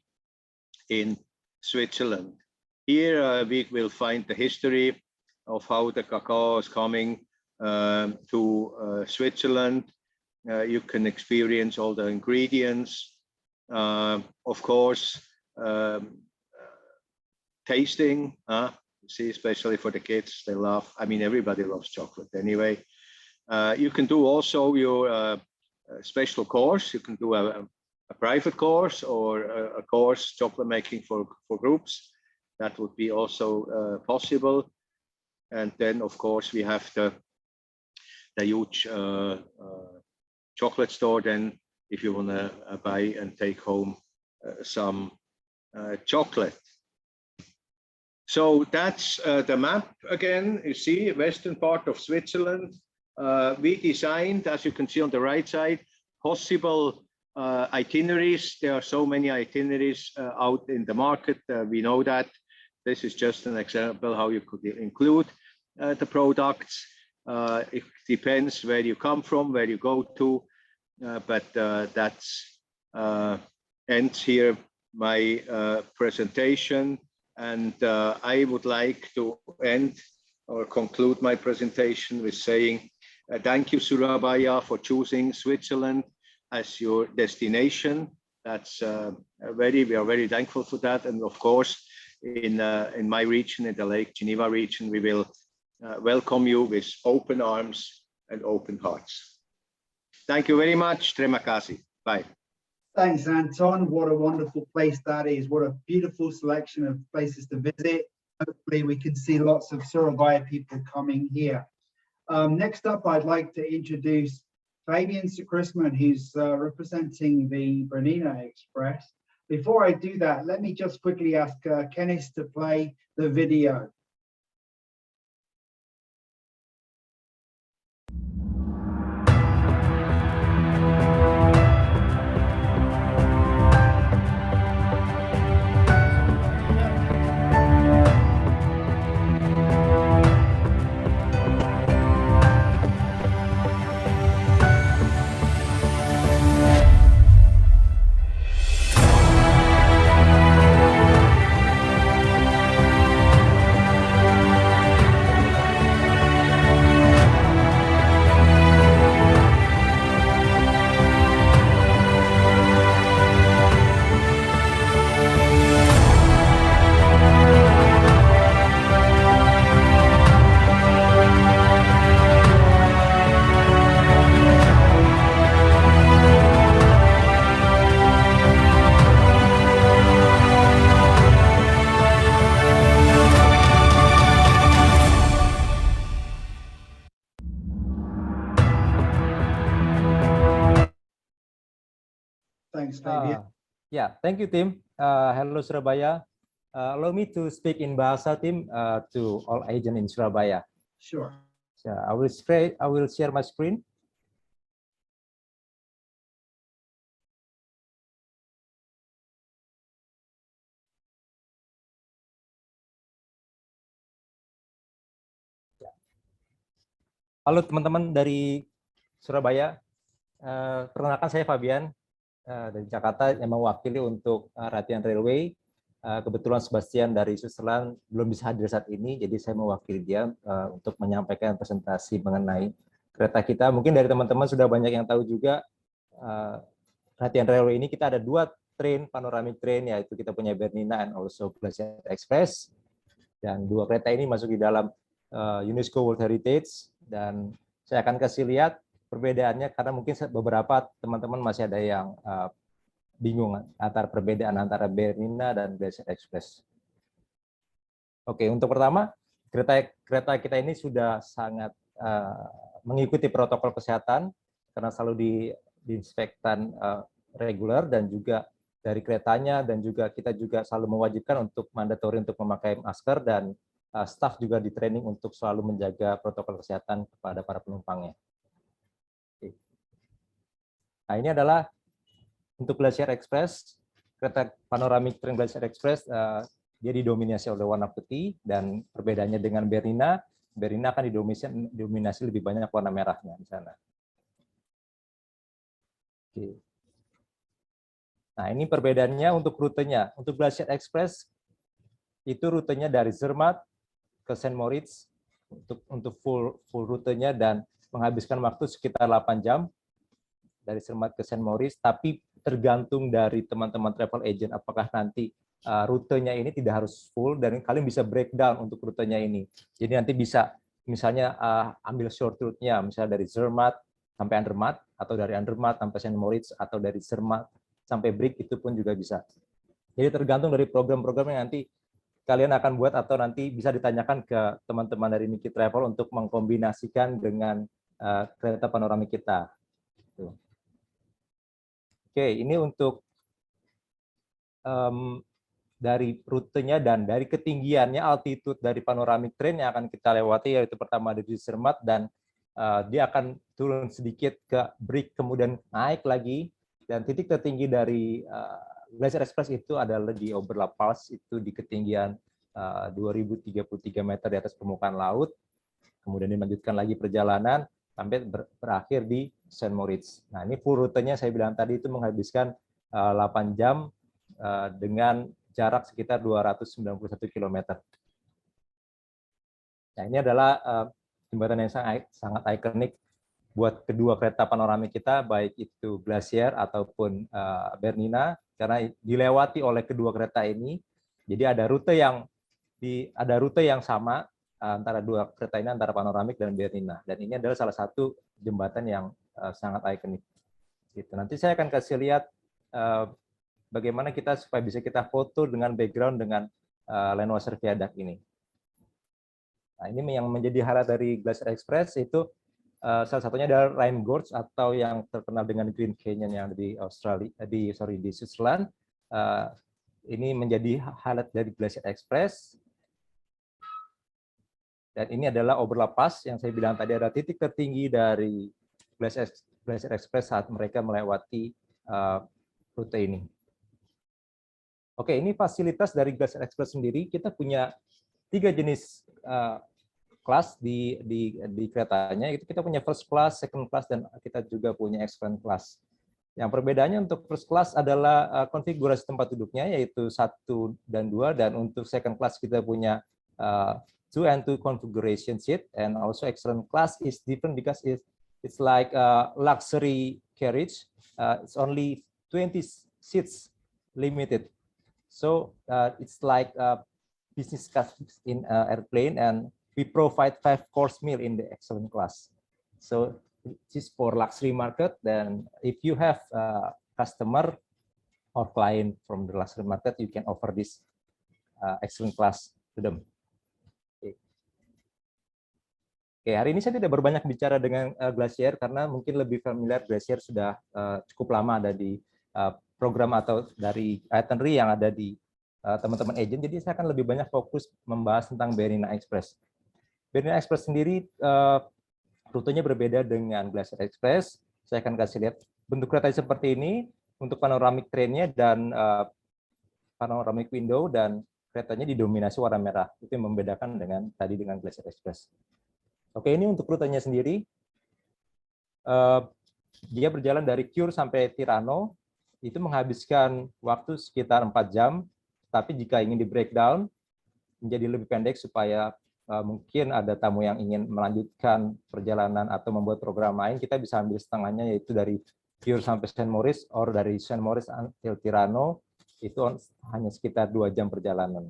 in Switzerland. Here we will find the history of how the cacao is coming to Switzerland. You can experience all the ingredients. Of course, tasting, you see, especially for the kids, they love, I mean, everybody loves chocolate anyway. You can do also your special course. You can do a private course or a course chocolate making for groups. That would be also possible. And then, of course, we have the huge chocolate store then, if you want to buy and take home some chocolate. So that's the map again. You see, western part of Switzerland. We designed, as you can see on the right side, possible itineraries. There are so many itineraries out in the market. We know that. This is just an example how you could include the products. It depends where you come from, where you go to, but that's ends here my presentation. And I would like to end or conclude my presentation with saying thank you, Surabaya, for choosing Switzerland as your destination. That's we are very thankful for that. And of course, in my region, in the Lake Geneva region, we will welcome you with open arms and open hearts. Thank you very much. Terima kasih. Bye. Thanks, Anton. What a wonderful place that is. What a beautiful selection of places to visit. Hopefully we can see lots of Surabaya people coming here. Next up, I'd like to introduce Fabian Secrisman, who's representing the Bernina Express. Before I do that, let me just quickly ask Kenneth to play the video. Fabian. Yeah, thank you, Tim. Hello, Surabaya. Allow me to speak in Bahasa, Tim, to all agents in Surabaya. Sure. So I will share my screen. Halo teman-teman dari Surabaya. Perkenalkan saya Fabian dari Jakarta yang mewakili untuk Ratian Railway. Kebetulan Sebastian dari Switzerland belum bisa hadir saat ini, jadi saya mewakili dia untuk menyampaikan presentasi mengenai kereta kita. Mungkin dari teman-teman sudah banyak yang tahu juga Ratian Railway ini kita ada 2 train, panoramic train, yaitu kita punya Bernina and also Glacier Express. Dan 2 kereta ini masuk di dalam UNESCO World Heritage, dan saya akan kasih lihat perbedaannya karena mungkin beberapa teman-teman masih ada yang bingung antara perbedaan antara Bernina dan Glacier Express. Oke, untuk pertama, kereta kita ini sudah sangat mengikuti protokol kesehatan karena selalu diinspektan reguler, dan juga dari keretanya, dan juga kita juga selalu mewajibkan untuk mandatori untuk memakai masker, dan staf juga di training untuk selalu menjaga protokol kesehatan kepada para penumpangnya. Oke. Nah, ini adalah untuk Glacier Express, kereta panoramic train Glacier Express, dia didominasi oleh warna putih, dan perbedaannya dengan Bernina akan didominasi lebih banyak warna merahnya di sana. Oke. Nah, ini perbedaannya untuk rutenya. Untuk Glacier Express, itu rutenya dari Zermatt ke Saint Moritz untuk full rutenya, dan menghabiskan waktu sekitar 8 jam dari Zermatt ke Saint Moritz, tapi tergantung dari teman-teman travel agent apakah nanti rutenya ini tidak harus full, dan kalian bisa breakdown untuk rutenya ini. Jadi nanti bisa misalnya ambil short route-nya, misalnya dari Zermatt sampai Andermatt, atau dari Andermatt sampai Saint Moritz, atau dari Zermatt sampai Brig, itu pun juga bisa. Jadi tergantung dari program-program yang nanti kalian akan buat, atau nanti bisa ditanyakan ke teman-teman dari Niki Travel untuk mengkombinasikan dengan kereta panoramik kita. Oke, ini untuk dari rutenya dan dari ketinggiannya, altitude dari panoramic train yang akan kita lewati, yaitu pertama dari Zermatt, dan dia akan turun sedikit ke Brig, kemudian naik lagi, dan titik tertinggi dari Glacier Express itu adalah di Oberlappals, itu di ketinggian 2033 meter di atas permukaan laut. Kemudian dilanjutkan lagi perjalanan sampai berakhir di Saint Moritz. Nah, ini full rutenya saya bilang tadi itu menghabiskan 8 jam dengan jarak sekitar 291 km. Nah, ini adalah jembatan yang sangat ikonik buat kedua kereta panoramik kita, baik itu Glacier ataupun Bernina, karena dilewati oleh kedua kereta ini. Jadi ada rute yang sama antara dua kereta ini, antara panoramik dan Bernina. Dan ini adalah salah satu jembatan yang sangat ikonik. Gitu. Nanti saya akan kasih lihat bagaimana supaya bisa kita foto dengan background dengan Lenoir Viaduct ini. Nah, ini yang menjadi highlight dari Glacier Express itu salah satunya adalah Rhine Gorge, atau yang terkenal dengan Green Canyon yang di di Switzerland. Ini menjadi highlight dari Glacier Express. Dan ini adalah Oberlappals yang saya bilang tadi, ada titik tertinggi dari Glacier Express saat mereka melewati rute ini. Oke, ini fasilitas dari Glacier Express sendiri. Kita punya 3 jenis kelas di keretanya. Itu kita punya first class, second class, dan kita juga punya excellent class. Yang perbedaannya untuk first class adalah konfigurasi tempat duduknya, yaitu 1 dan 2, dan untuk second class kita punya 2 and 2 configuration seat, and also excellent class is different because it's like a luxury carriage. It's only 20 seats limited, so it's like a business class in airplane, and we provide 5-course meal in the excellent class. So this is for luxury market. Then if you have a customer or client from the luxury market, you can offer this excellent class to them. Oke, hari ini saya tidak berbanyak bicara dengan Glacier karena mungkin lebih familiar. Glacier sudah cukup lama ada di program atau dari itinerary yang ada di teman-teman agent. Jadi saya akan lebih banyak fokus membahas tentang Bernina Express. Bernina Express sendiri rutenya berbeda dengan Glacier Express. Saya akan kasih lihat bentuk kereta seperti ini untuk panoramic trainnya dan panoramic window, dan keretanya didominasi warna merah. Itu yang membedakan dengan tadi dengan Glacier Express. Oke, ini untuk rutenya sendiri. Dia berjalan dari Cure sampai Tirano, itu menghabiskan waktu sekitar 4 jam. Tapi jika ingin di breakdown menjadi lebih pendek supaya mungkin ada tamu yang ingin melanjutkan perjalanan atau membuat program lain, kita bisa ambil setengahnya, yaitu dari Cure sampai Saint Maurice, or dari Saint Maurice until Tirano, itu hanya sekitar 2 jam perjalanan.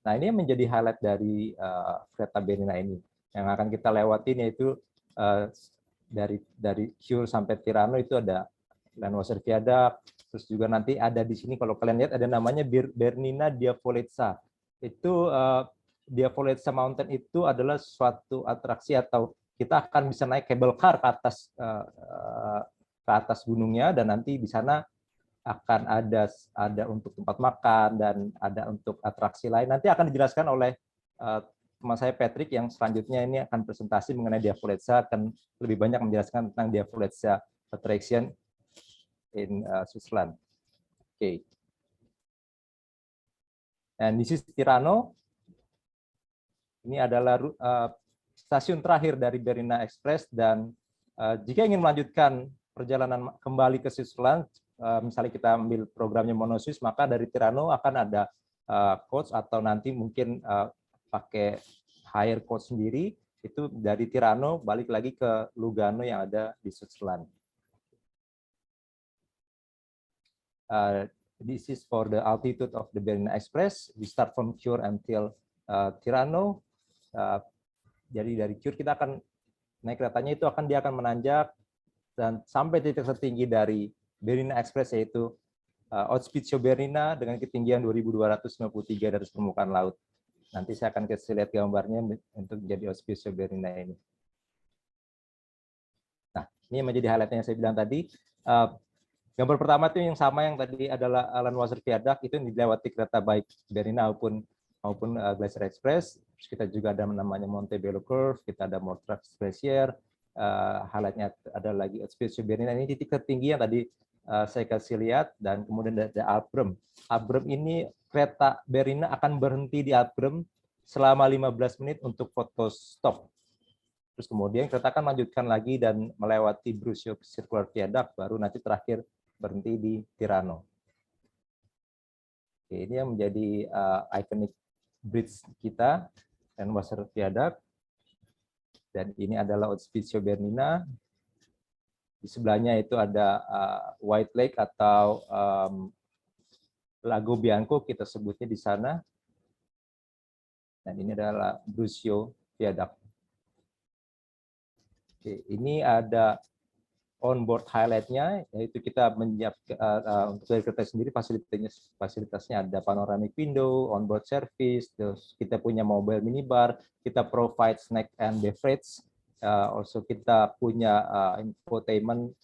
Nah, ini yang menjadi highlight dari kereta Bernina ini. Yang akan kita lewatin yaitu dari Cure sampai Tirano itu ada Landwasser Viaduct, terus juga nanti ada di sini kalau kalian lihat ada namanya Bernina Diavolezza. Itu Diavolezza Mountain itu adalah suatu atraksi, atau kita akan bisa naik cable car ke atas gunungnya, dan nanti di sana akan ada untuk tempat makan dan ada untuk atraksi lain. Nanti akan dijelaskan oleh teman saya Patrick yang selanjutnya ini akan presentasi mengenai Diavolezza, akan lebih banyak menjelaskan tentang Diavolezza attraction in Switzerland. Okay. And this is Tirano. Ini adalah stasiun terakhir dari Bernina Express, dan jika ingin melanjutkan perjalanan kembali ke Switzerland, misalnya kita ambil programnya Monoswiss, maka dari Tirano akan ada coach, atau nanti mungkin pakai hire coach sendiri, itu dari Tirano balik lagi ke Lugano yang ada di Switzerland. This is for the altitude of the Bernina Express. We start from Cure until Tirano. Jadi dari Cure kita akan naik keretanya, itu dia akan menanjak dan sampai titik tertinggi dari Bernina Express, yaitu Hospicio Bernina dengan ketinggian 2.253 dari permukaan laut. Nanti saya akan kasih lihat gambarnya untuk jadi Hospicio Bernina ini. Nah, ini yang menjadi highlight-nya yang saya bilang tadi. Gambar pertama itu yang sama yang tadi adalah Landwasser Viaduct, itu yang dilewati kereta baik Bernina maupun Glacier Express. Terus kita juga ada namanya Montebello Curve, kita ada Mortrax Glacier. Highlight-nya ada lagi Hospicio Bernina, ini titik tertinggi yang tadi saya kasih lihat, dan kemudian ada Alpbrem. Alpbrem ini kereta Bernina akan berhenti di Alpbrem selama 15 menit untuk foto stop. Terus kemudian kereta akan melanjutkan lagi dan melewati Brusio Circular Viaduct, baru nanti terakhir berhenti di Tirano. Oke, ini yang menjadi iconic bridge kita, Landwasser Viaduct. Dan ini adalah Hospicio Bernina. Di sebelahnya itu ada White Lake atau Lago Bianco, kita sebutnya di sana. Dan ini adalah Brusio Viaduct. Oke, ini ada onboard highlight-nya, yaitu kita menyiapkan untuk dari kereta sendiri fasilitasnya ada panoramic window, onboard service, terus kita punya mobile minibar, kita provide snack and beverage, also kita punya infotainment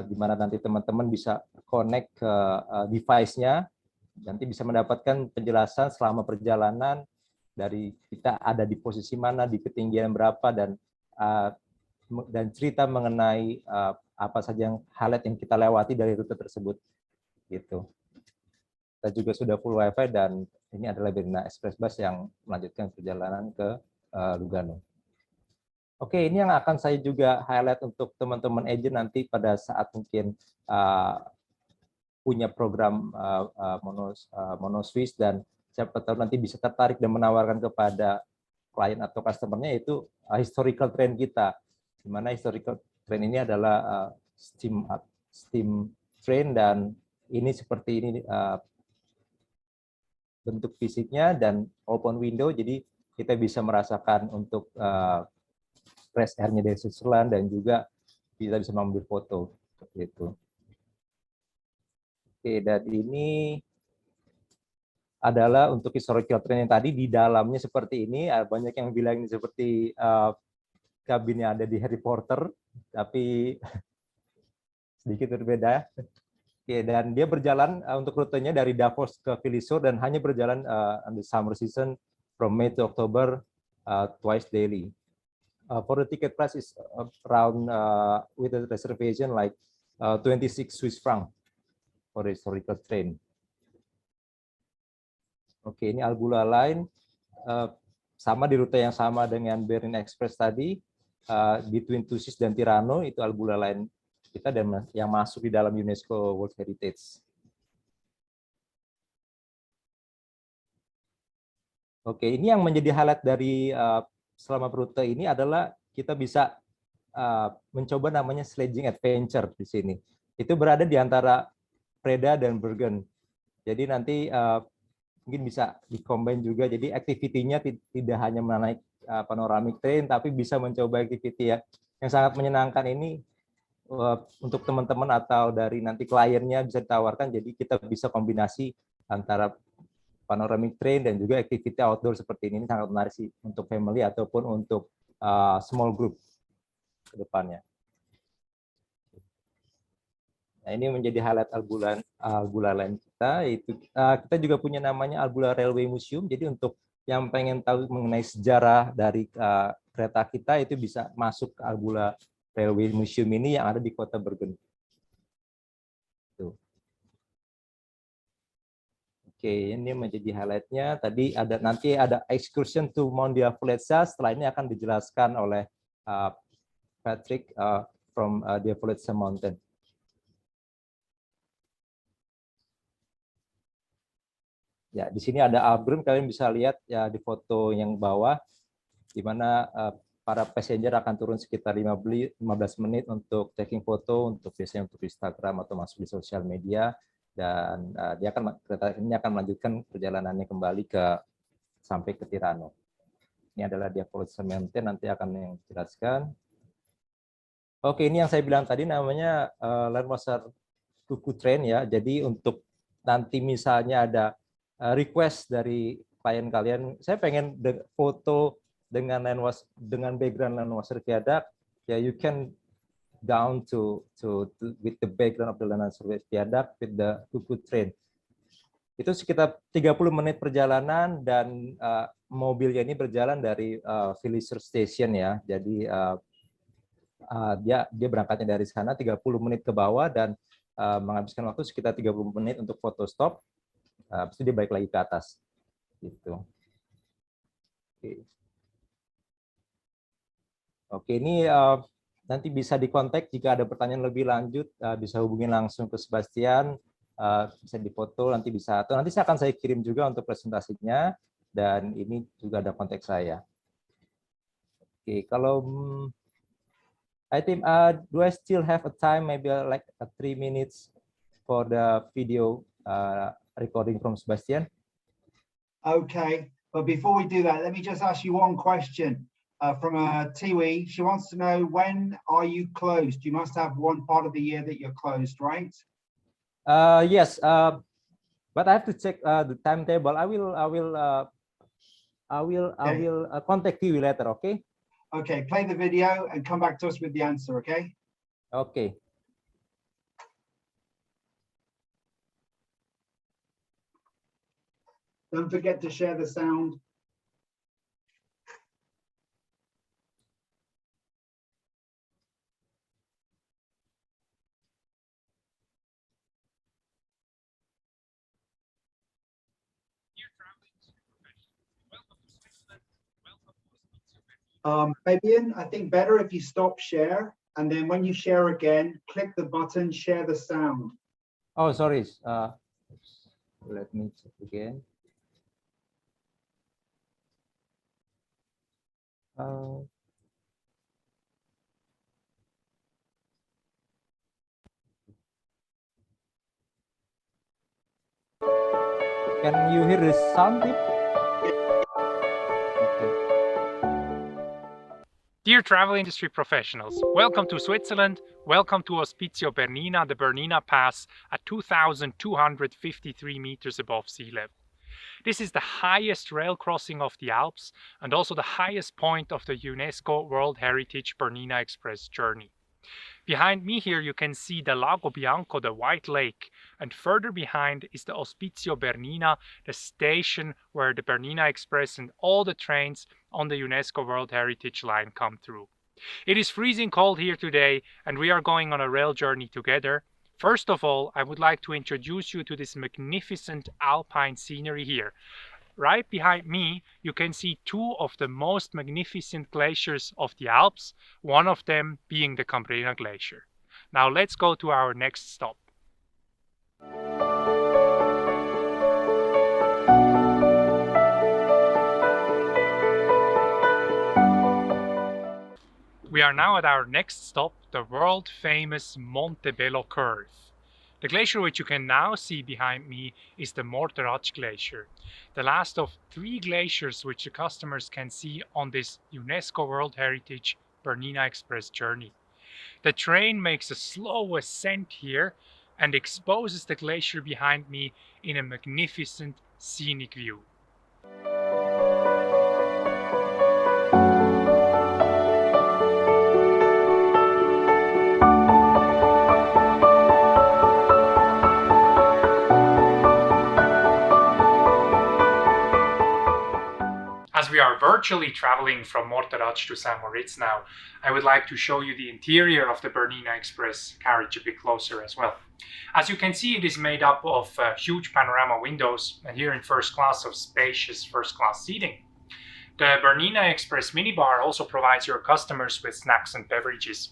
di mana nanti teman-teman bisa connect ke device-nya, nanti bisa mendapatkan penjelasan selama perjalanan dari kita ada di posisi mana, di ketinggian berapa, dan cerita mengenai apa saja yang highlight yang kita lewati dari rute tersebut, gitu. Kita juga sudah full wifi, dan ini adalah Bernina Express Bus yang melanjutkan perjalanan ke Lugano. Oke, ini yang akan saya juga highlight untuk teman-teman agent nanti pada saat mungkin punya program Monoswiss, dan siapa tahu nanti bisa tertarik dan menawarkan kepada klien atau customer-nya, itu historical train kita, di mana historical train ini adalah steam train, dan ini seperti ini bentuk fisiknya dan open window, jadi kita bisa merasakan untuk fresh air-nya dari Switzerland, dan juga kita bisa mengambil foto seperti itu. Oke, dan ini adalah untuk historical train yang tadi, di dalamnya seperti ini. Banyak yang bilang ini seperti kabin yang ada di Harry Potter, tapi sedikit berbeda. Oke, dan dia berjalan untuk rutenya dari Davos ke Filisur dan hanya berjalan in the summer season from May to October twice daily. For the ticket price is around with a reservation like 26 Swiss franc for the historical train. Oke, ini Albula Line sama di rute yang sama dengan Bernina Express tadi, between Tusis dan Tirano itu Albula Line kita dan yang masuk di dalam UNESCO World Heritage. Oke, ini yang menjadi highlight dari selama rute ini adalah kita bisa mencoba namanya sledging adventure di sini. Itu berada di antara Preda dan Bergen. Jadi nanti mungkin bisa dikombin juga. Jadi aktivitinya tidak hanya menaik panoramic train, tapi bisa mencoba aktiviti yang sangat menyenangkan ini. Untuk teman-teman atau dari nanti kliennya bisa ditawarkan, jadi kita bisa kombinasi antara panoramic train dan juga aktiviti outdoor seperti ini sangat menarik sih untuk family ataupun untuk small group ke depannya. Nah, ini menjadi highlight Albula Line kita. Itu kita juga punya namanya Albula Railway Museum. Jadi untuk yang pengen tahu mengenai sejarah dari kereta kita itu bisa masuk ke Albula Railway Museum ini yang ada di kota Bergen. Tuh. Oke, ini menjadi highlight-nya. Tadi nanti ada excursion to Mount Diavolezza. Setelah ini akan dijelaskan oleh Patrick from Diavolezza Mountain. Ya, di sini ada Albrum. Kalian bisa lihat ya di foto yang bawah, di mana para passenger akan turun sekitar 15 menit untuk taking foto, untuk biasanya untuk Instagram atau masuk di sosial media, dan kereta ini akan melanjutkan perjalanannya kembali sampai ke Tirano. Ini adalah Diavolezza Mountain, nanti akan yang jelaskan. Oke, ini yang saya bilang tadi namanya Landwasser Cuckoo Train ya. Jadi untuk nanti misalnya ada request dari klien kalian, saya pengen foto dengan background Landwasser Viaduct, ya you can down to with the background of the Landwasser Viaduct with the Cuckoo Train. Itu sekitar 30 menit perjalanan dan mobilnya ini berjalan dari Filisur Station ya. Jadi dia berangkatnya dari sana 30 menit ke bawah dan menghabiskan waktu sekitar 30 menit untuk foto stop. Habis itu dia balik lagi ke atas. Gitu. Oke. Oke, ini nanti bisa dikontak jika ada pertanyaan lebih lanjut, bisa hubungi langsung ke Sebastian, bisa difoto, nanti bisa, atau nanti akan saya kirim juga untuk presentasinya, dan ini juga ada kontak saya. Oke, kalau I think, do I still have a time, maybe like 3 minutes for the video recording from Sebastian? Okay, but before we do that, let me just ask you one question. From Tiwi, she wants to know, when are you closed? You must have one part of the year that you're closed, right? Yes, but I have to check the timetable. I will contact you later. Okay. Okay. Play the video and come back to us with the answer. Okay. Okay. Don't forget to share the sound. Fabian, I think better if you stop share, and then when you share again, click the button, share the sound. Oh, sorry. Let me check again. Can you hear the sound? Dear travel industry professionals, welcome to Switzerland, welcome to Hospizio Bernina, the Bernina Pass at 2,253 meters above sea level. This is the highest rail crossing of the Alps and also the highest point of the UNESCO World Heritage Bernina Express journey. Behind me here you can see the Lago Bianco, the White Lake, and further behind is the Ospizio Bernina, the station where the Bernina Express and all the trains on the UNESCO World Heritage Line come through. It is freezing cold here today and we are going on a rail journey together. First of all, I would like to introduce you to this magnificent alpine scenery here. Right behind me, you can see two of the most magnificent glaciers of the Alps, one of them being the Cambrena Glacier. Now let's go to our next stop. We are now at our next stop, the world famous Montebello Curve. The glacier which you can now see behind me is the Morteratsch Glacier, the last of 3 glaciers which the customers can see on this UNESCO World Heritage Bernina Express journey. The train makes a slow ascent here and exposes the glacier behind me in a magnificent scenic view. As we are virtually traveling from Morteratsch to St. Moritz now, I would like to show you the interior of the Bernina Express carriage a bit closer as well. As you can see, it is made up of huge panorama windows and here in first class of spacious first class seating. The Bernina Express minibar also provides your customers with snacks and beverages.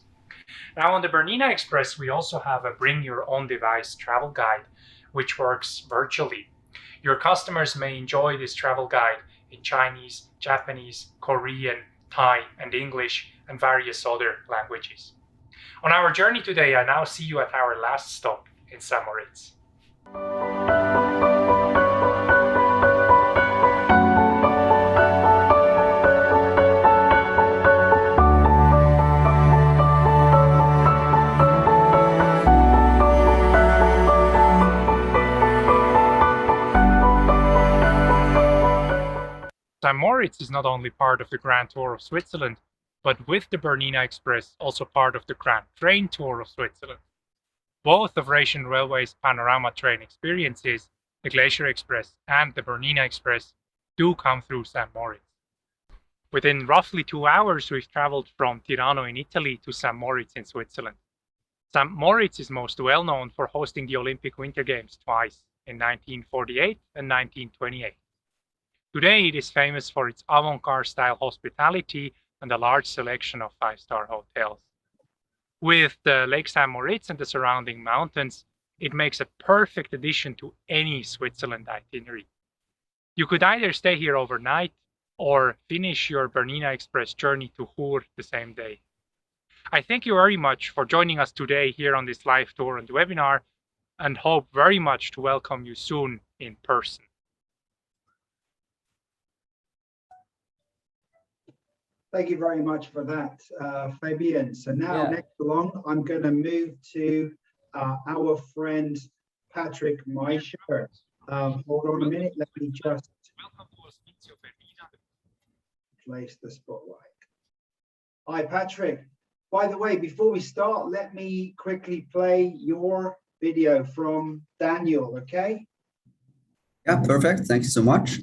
Now on the Bernina Express we also have a bring your own device travel guide which works virtually. Your customers may enjoy this travel guide in Chinese, Japanese, Korean, Thai and English and various other languages. On our journey today, I now see you at our last stop in St. Moritz. St. Moritz is not only part of the Grand Tour of Switzerland, but with the Bernina Express also part of the Grand Train Tour of Switzerland. Both of Rhaetian Railway's panorama train experiences, the Glacier Express and the Bernina Express, do come through St. Moritz. Within roughly 2 hours we've travelled from Tirano in Italy to St. Moritz in Switzerland. St. Moritz is most well known for hosting the Olympic Winter Games twice, in 1948 and 1928. Today it is famous for its avant-garde style hospitality and a large selection of 5-star hotels. With the Lake St. Moritz and the surrounding mountains, it makes a perfect addition to any Switzerland itinerary. You could either stay here overnight or finish your Bernina Express journey to Chur the same day. I thank you very much for joining us today here on this live tour and webinar and hope very much to welcome you soon in person. Thank you very much for that, Fabian. So now next along, I'm going to move to our friend Patrick Meischer. Hold on a minute, let me just place the spotlight. Hi, Patrick. By the way, before we start, let me quickly play your video from Daniel, okay? Yeah, perfect. Thank you so much.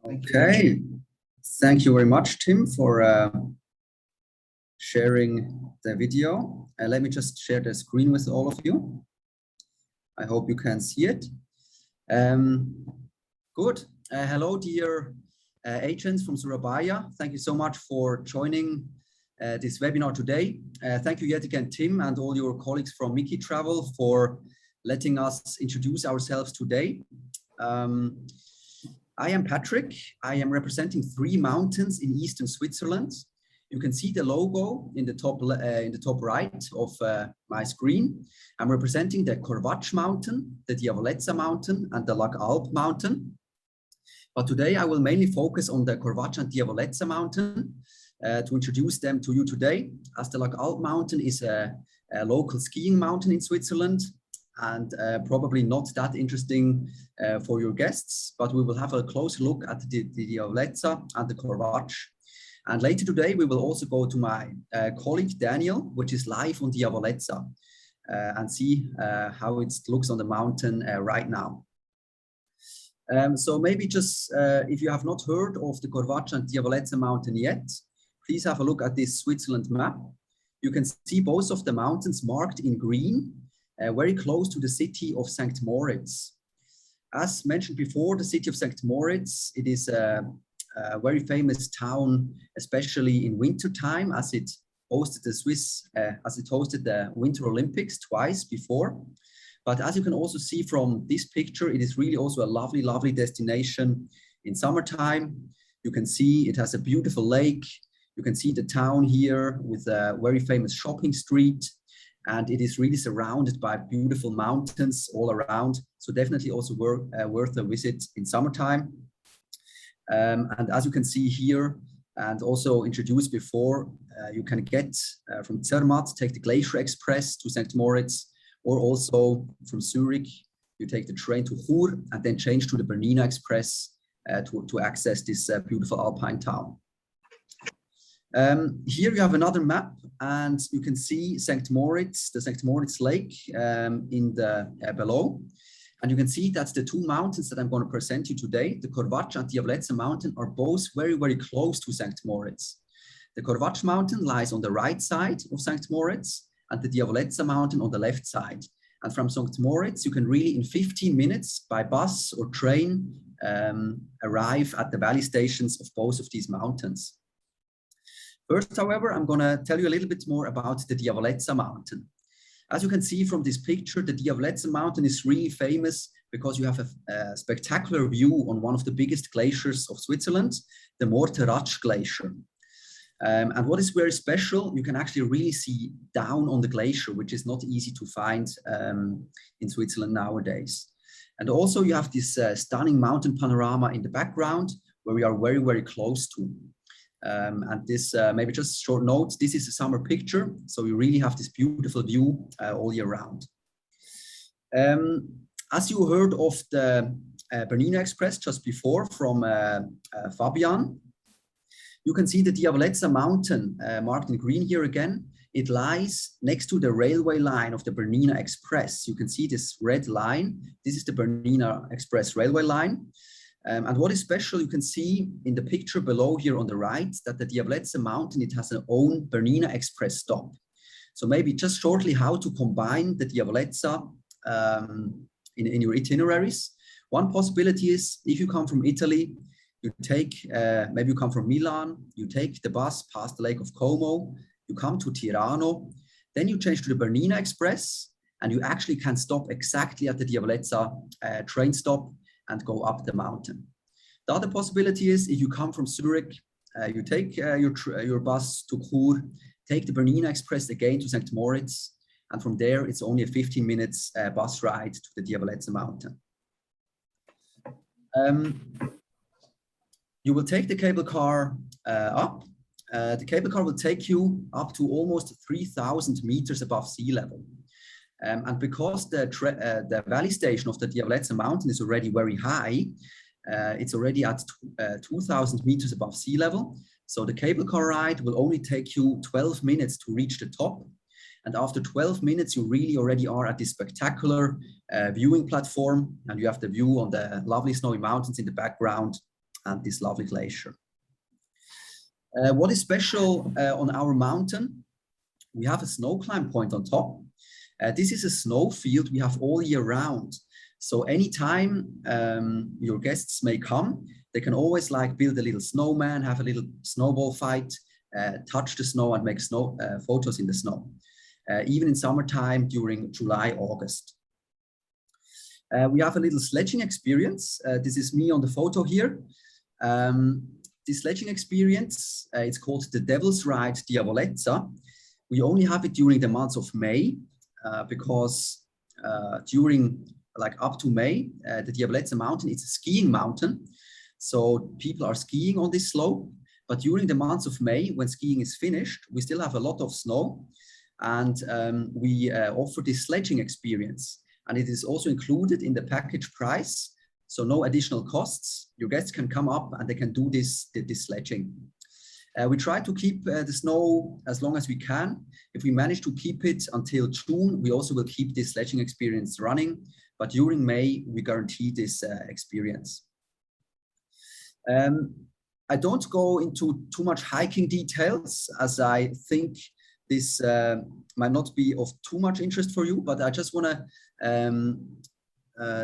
Okay. Thank you very much, Tim, for sharing the video. Let me just share the screen with all of you. I hope you can see it. Good. Hello, dear agents from Surabaya. Thank you so much for joining this webinar today. Thank you yet again, Tim, and all your colleagues from Mickey Travel for letting us introduce ourselves today. I am Patrick. I am representing 3 mountains in eastern Switzerland. You can see the logo in the top right of my screen. I'm representing the Corvatsch mountain, the Diavolezza mountain, and the Lagalp mountain. But today I will mainly focus on the Corvatsch and Diavolezza mountain to introduce them to you today, as the Lagalp mountain is a local skiing mountain in Switzerland, and probably not that interesting for your guests, but we will have a closer look at the Diavolezza and the Corvatsch. And later today, we will also go to my colleague Daniel, which is live on Diavolezza, and see how it looks on the mountain right now. So maybe just, if you have not heard of the Corvatsch and Diavolezza mountain yet, please have a look at this Switzerland map. You can see both of the mountains marked in green, very close to the city of St. Moritz. As mentioned before, the city of St. Moritz, it is a very famous town, especially in winter time, as it hosted the Winter Olympics twice before. But as you can also see from this picture, it is really also a lovely, lovely destination in summertime. You can see it has a beautiful lake. You can see the town here with a very famous shopping street. And it is really surrounded by beautiful mountains all around. So definitely also worth a visit in summertime. And as you can see here, and also introduced before, you can get from Zermatt, take the Glacier Express to St. Moritz, or also from Zurich, you take the train to Chur and then change to the Bernina Express to access this beautiful alpine town. Here you have another map, and you can see St. Moritz, the St. Moritz Lake in the below. And you can see that the 2 mountains that I'm going to present you today, the Corvatsch and Diavolezza mountain, are both very, very close to St. Moritz. The Corvatsch mountain lies on the right side of St. Moritz, and the Diavolezza mountain on the left side. And from St. Moritz, you can really in 15 minutes by bus or train arrive at the valley stations of both of these mountains. First, however, I'm going to tell you a little bit more about the Diavolezza mountain. As you can see from this picture, the Diavolezza mountain is really famous because you have a spectacular view on one of the biggest glaciers of Switzerland, the Morteratsch Glacier. And what is very special, you can actually really see down on the glacier, which is not easy to find in Switzerland nowadays. And also you have this stunning mountain panorama in the background where we are very, very close to. And this, maybe just a short note, this is a summer picture. So you really have this beautiful view all year round. As you heard of the Bernina Express just before from Fabian, you can see the Diavolezza mountain marked in green here again. It lies next to the railway line of the Bernina Express. You can see this red line. This is the Bernina Express railway line. And what is special, you can see in the picture below here on the right, that the Diavolezza mountain, it has an own Bernina Express stop. So maybe just shortly how to combine the Diavolezza in your itineraries. One possibility is if you come from Italy, you take, maybe you come from Milan, you take the bus past the Lake of Como, you come to Tirano, then you change to the Bernina Express, and you actually can stop exactly at the Diavolezza train stop and go up the mountain. The other possibility is if you come from Zurich, you take your bus to Chur, take the Bernina Express again to St. Moritz, and from there it's only a 15 minutes bus ride to the Diavolezza mountain. You will take the cable car up. The cable car will take you up to almost 3,000 meters above sea level. And because the valley station of the Diavolezza mountain is already very high, it's already at 2,000 meters above sea level. So the cable car ride will only take you 12 minutes to reach the top. And after 12 minutes, you really already are at this spectacular viewing platform, and you have the view on the lovely snowy mountains in the background. and this lovely glacier. What is special on our mountain? We have a snow climb point on top. This is a snow field we have all year round. So anytime your guests may come, they can always like build a little snowman, have a little snowball fight, touch the snow and make snow photos in the snow. Even in summertime during July, August. We have a little sledging experience. This is me on the photo here. This sledging experience, it's called the Devil's Ride Diavolezza. We only have it during the months of May because during like up to May, the Diavolezza mountain, it's a skiing mountain. So people are skiing on this slope. But during the months of May, when skiing is finished, we still have a lot of snow. And we offer this sledging experience. And it is also included in the package price. So no additional costs. Your guests can come up and they can do this sledging. We try to keep the snow as long as we can. If we manage to keep it until June, we also will keep this sledging experience running. But during May, we guarantee this experience. I don't go into too much hiking details as I think this might not be of too much interest for you, but I just want to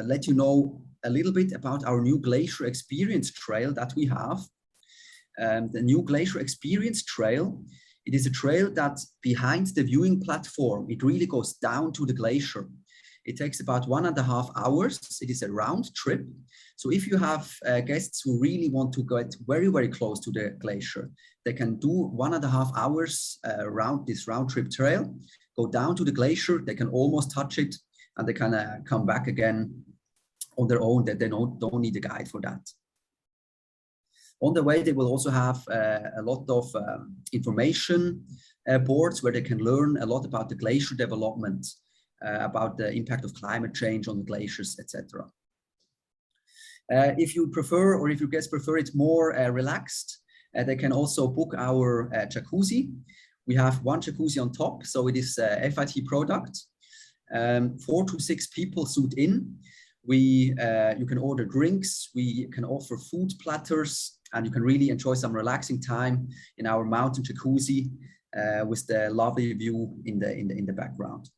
let you know a little bit about our new Glacier Experience Trail that we have. The new Glacier Experience Trail, it is a trail that behind the viewing platform, it really goes down to the glacier. It takes about 1.5 hours. It is a round trip. So if you have guests who really want to get very, very close to the glacier, they can do 1.5 hours around this round trip trail, go down to the glacier, they can almost touch it, and they can come back again on their own. That they don't need a guide for that. On the way, they will also have a lot of information boards where they can learn a lot about the glacier development, about the impact of climate change on the glaciers, etc. If you prefer, or if your guests prefer it more relaxed, they can also book our jacuzzi. We have one jacuzzi on top, so it is a FIT product. 4 to 6 people suit in. You can order drinks, we can offer food platters, and you can really enjoy some relaxing time in our mountain jacuzzi with the lovely view in the background.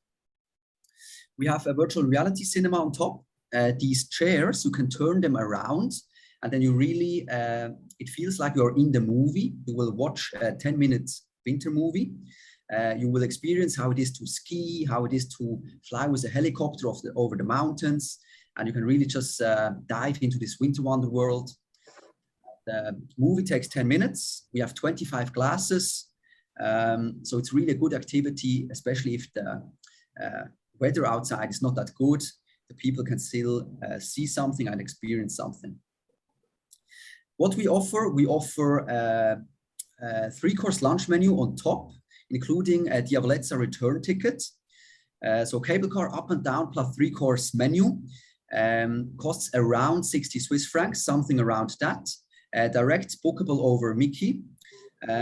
We have a virtual reality cinema on top. These chairs, you can turn them around, and then you really, it feels like you're in the movie. You will watch a 10-minute winter movie. You will experience how it is to ski, how it is to fly with a helicopter over the mountains, and you can really just dive into this winter wonder world. The movie takes 10 minutes. We have 25 glasses, so it's really a good activity, especially if the weather outside is not that good. The people can still see something and experience something. What we offer a 3-course lunch menu on top, including a Diavolezza return ticket. So cable car up and down plus 3-course menu costs around 60 Swiss francs, something around that. Direct bookable over Mickey.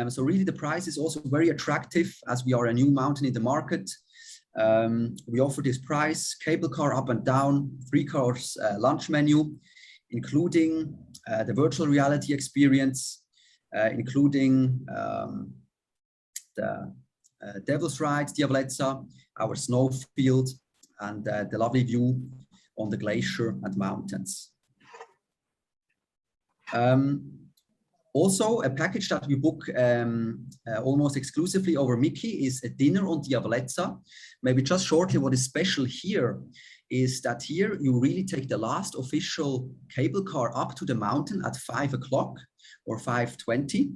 So really the price is also very attractive as we are a new mountain in the market. We offer this price, cable car up and down, 3-course lunch menu, including the virtual reality experience, including the Devil's Ride, Diavolezza, our snow field, and the lovely view on the glacier and mountains. Also, a package that we book almost exclusively over Mickey is a dinner on Diavolezza. Maybe just shortly, what is special here is that here you really take the last official cable car up to the mountain at 5 o'clock or 5:20.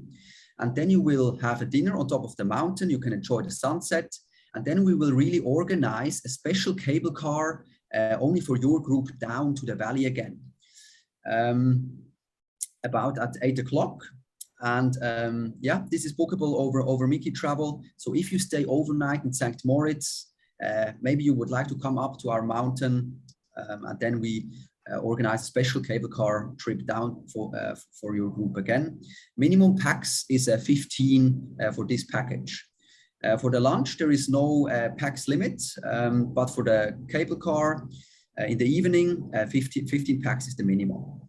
And then you will have a dinner on top of the mountain. You can enjoy the sunset. And then we will really organize a special cable car only for your group down to the valley again. About at 8 o'clock. And yeah, this is bookable over Mickey Travel. So if you stay overnight in St. Moritz, maybe you would like to come up to our mountain, and then we organize a special cable car trip down for your group again. Minimum packs is 15 for this package. For the lunch, there is no packs limit, but for the cable car in the evening, 15 packs is the minimum.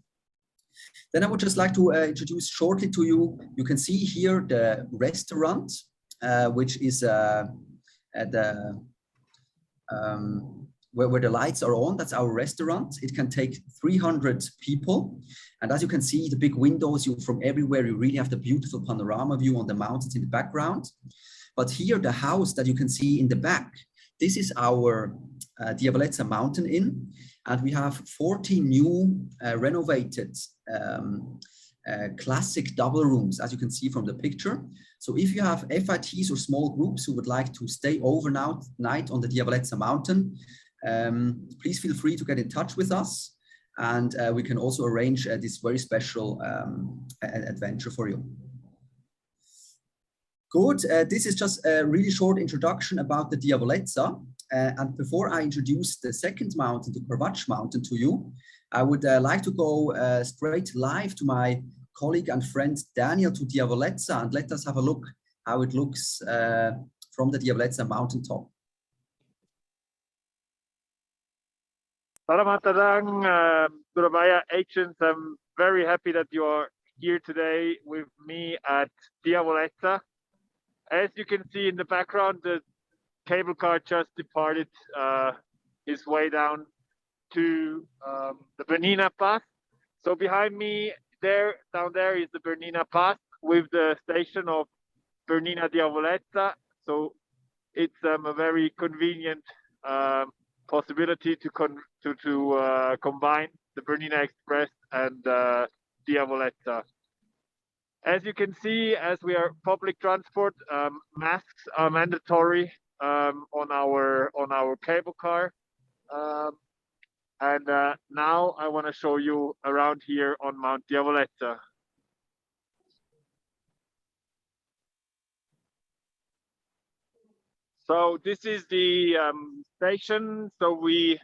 Then I would just like to introduce shortly to you. You can see here the restaurant, which is at the where the lights are on. That's our restaurant. It can take 300 people. And as you can see, the big windows, from everywhere, you really have the beautiful panorama view on the mountains in the background. But here, the house that you can see in the back, this is our Diavolezza Mountain Inn. And we have 14 new renovated classic double rooms, as you can see from the picture. So if you have FITs or small groups who would like to stay overnight on the Diavolezza Mountain, please feel free to get in touch with us, and we can also arrange this very special adventure for you. Good, this is just a really short introduction about the Diavolezza. And before I introduce the second mountain, the Corvatsch mountain, to you, I would like to go straight live to my colleague and friend Daniel to Diavolezza, and let us have a look how it looks from the Diavolezza mountaintop. Selamat datang, Surabaya agents. I'm very happy that you are here today with me at Diavolezza. As you can see in the background, the cable car just departed his way down to the Bernina Pass. So behind me, down there is the Bernina Pass with the station of Bernina Diavolezza. So it's a very convenient possibility to combine the Bernina Express and Diavolezza. As you can see, as we are public transport, masks are mandatory on our cable car. And now I want to show you around here on Mount Diavolezza. So this is the station. So we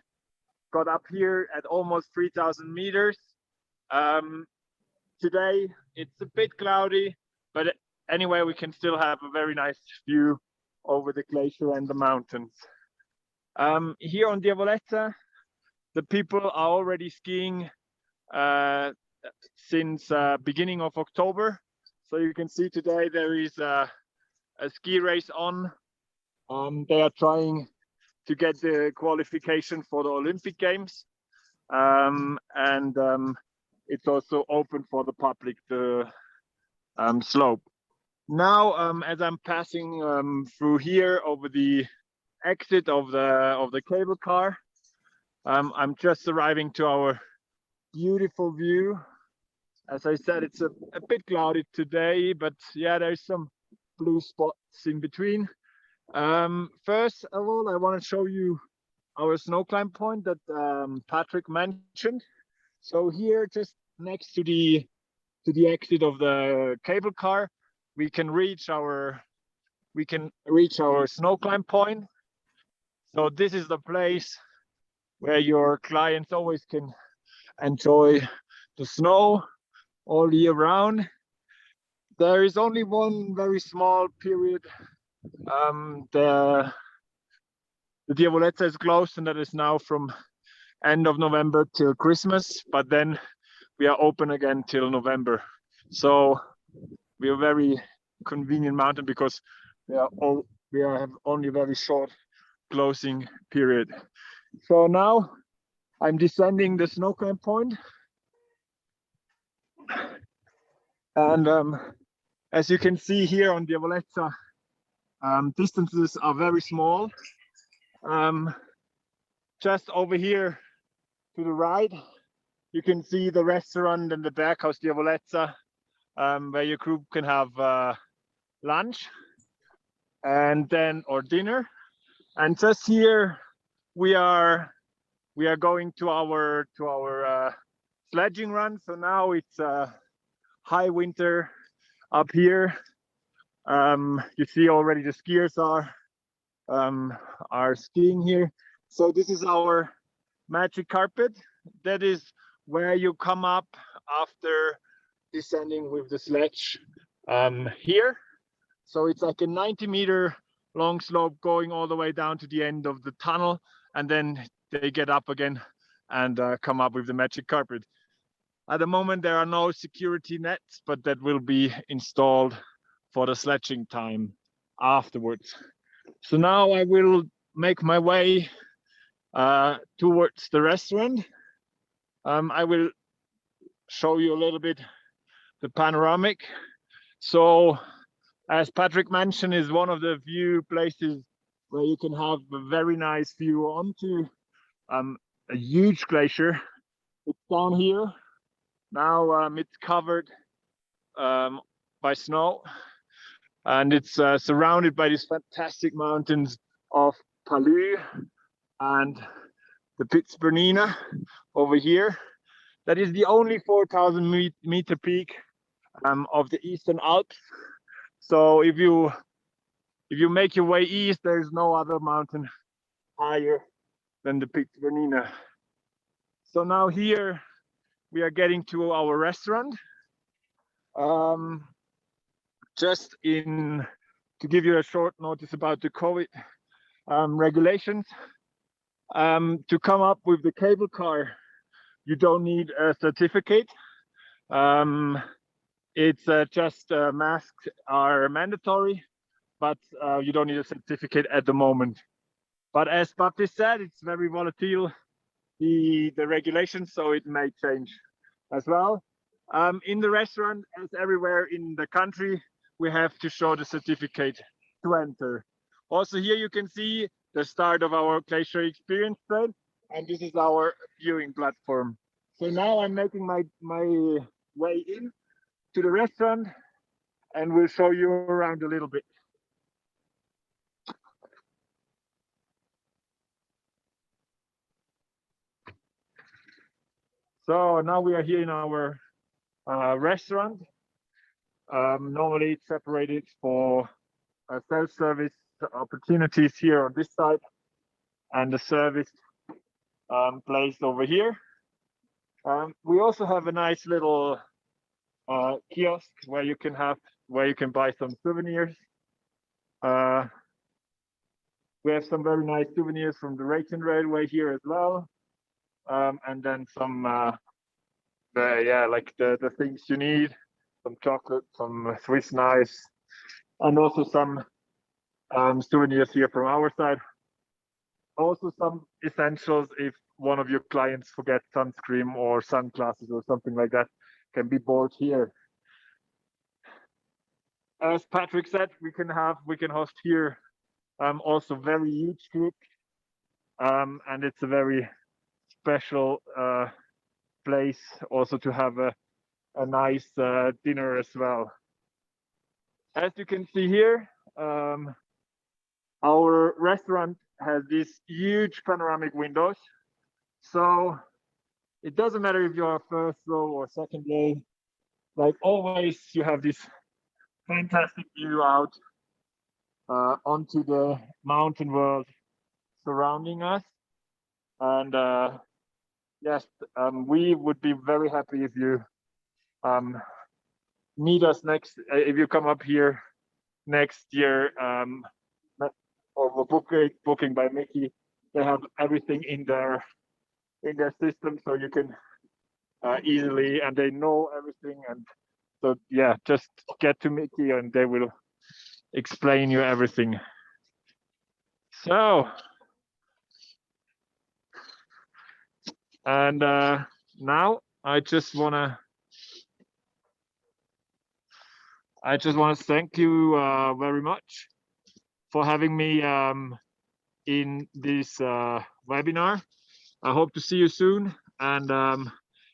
got up here at almost 3,000 meters. Today it's a bit cloudy, but anyway, we can still have a very nice view over the glacier and the mountains. Here on Diavolezza, the people are already skiing since beginning of October. So you can see today there is a ski race on. They are trying to get the qualification for the Olympic Games. It's also open for the public, the slope. Now, as I'm passing through here over the exit of the cable car, I'm just arriving to our beautiful view. As I said, it's a bit cloudy today, but yeah, there's some blue spots in between. First of all, I want to show you our snow climb point that Patrick mentioned. So here, just next to the exit of the cable car, we can reach our snow climb point. So this is the place where your clients always can enjoy the snow all year round. There is only one very small period. The Diavolezza is closed, and that is now from end of November till Christmas, but then we are open again till November. So we are very convenient mountain because we have only a very short closing period. So now I'm descending the snow climb point, and as you can see here on Diavolezza, distances are very small. Just over here to the right, you can see the restaurant and the Berghaus Diavolezza, where your group can have lunch and then or dinner. And just here we are going to our sledging run. So now it's high winter up here. You see already the skiers are skiing here. So this is our magic carpet. That is where you come up after descending with the sledge here. So it's like a 90-meter long slope going all the way down to the end of the tunnel, and then they get up again and come up with the magic carpet. At the moment, there are no security nets, but that will be installed for the sledging time afterwards. So now I will make my way towards the restaurant. I will show you a little bit the panoramic. So as Patrick mentioned, is one of the few places where you can have a very nice view onto a huge glacier. It's down here. Now it's covered by snow, and it's surrounded by these fantastic mountains of Palu and the Piz Bernina over here. That is the only 4,000 meter peak of the Eastern Alps. So if you make your way east, there's no other mountain higher than the Piz Bernina. So now here we are getting to our restaurant. Just to give you a short notice about the COVID regulations, to come up with the cable car, you don't need a certificate. It's just masks are mandatory, but you don't need a certificate at the moment. But as Baptiste said, it's very volatile, the regulations, so it may change as well. In the restaurant, as everywhere in the country, we have to show the certificate to enter. Also here you can see the start of our Glacier Experience Trail, and this is our viewing platform. So now I'm making my way in to the restaurant, and we'll show you around a little bit. So now we are here in our restaurant. Normally it's separated for self-service opportunities here on this side, and the service place over here. We also have a nice little kiosk where you can buy some souvenirs. We have some very nice souvenirs from the Rayton Railway here as well. And then some like the things you need, some chocolate, some Swiss knives, and also some souvenirs here from our side. Also some essentials if one of your clients forgets sunscreen or sunglasses or something like that, can be bought here. As Patrick said, we can host here also very huge groups, and it's a very special place also to have a nice dinner as well. As you can see here, our restaurant has these huge panoramic windows, so it doesn't matter if you're first row or second row, like always you have this fantastic view out onto the mountain world surrounding us. And yes, we would be very happy if you meet us if you come up here next year, or booking by Mickey. They have everything in their system, so you can easily, and they know everything. And so yeah, just get to Mickey and they will explain you everything. So, and now I just wanna thank you very much for having me in this webinar. I hope to see you soon, and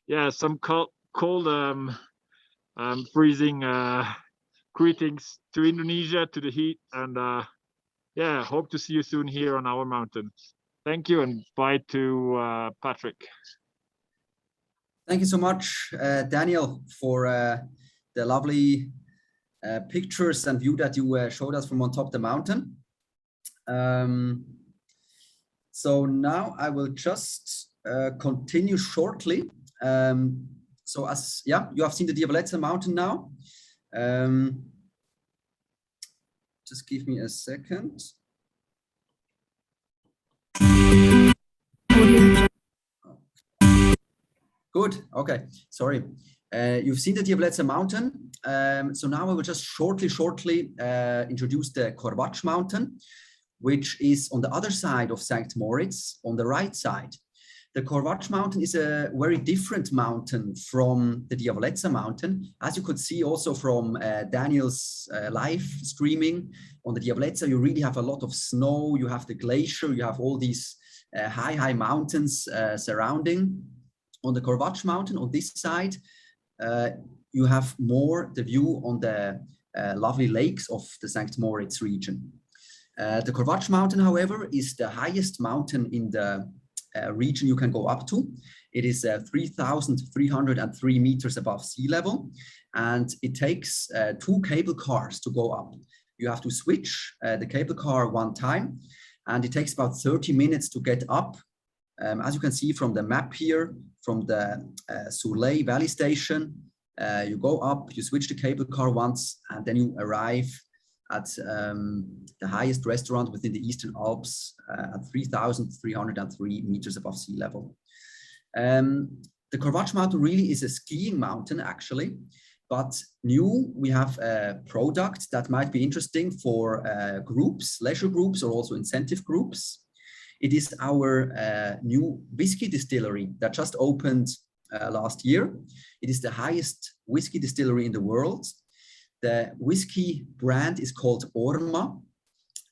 yeah, some cold freezing greetings to Indonesia, to the heat, and yeah, hope to see you soon here on our mountain. Thank you, and bye to Patrick. Thank you so much, Daniel, for the lovely pictures and view that you showed us from on top of the mountain. So now I will just continue shortly. So as you have seen the Diavolezza mountain now. Just give me a second. Good. Okay. Sorry. You've seen the Diavolezza mountain. So now I will just shortly introduce the Corvatsch mountain, which is on the other side of St. Moritz, on the right side. The Corvatsch mountain is a very different mountain from the Diavolezza mountain. As you could see also from Daniel's live streaming, on the Diavolezza, you really have a lot of snow, you have the glacier, you have all these high mountains surrounding. On the Corvatsch mountain, on this side, you have more the view on the lovely lakes of the St. Moritz region. The Corvatsch mountain, however, is the highest mountain in the region you can go up to. It is 3,303 meters above sea level, and it takes 2 cable cars to go up. You have to switch the cable car one time, and it takes about 30 minutes to get up. As you can see from the map here, from the Soulay Valley Station, you go up, you switch the cable car once, and then you arrive at the highest restaurant within the Eastern Alps at 3,303 meters above sea level. The Corvatsch mountain really is a skiing mountain, actually, but new, we have a product that might be interesting for groups, leisure groups, or also incentive groups. It is our new whiskey distillery that just opened last year. It is the highest whiskey distillery in the world. The whiskey brand is called Orma,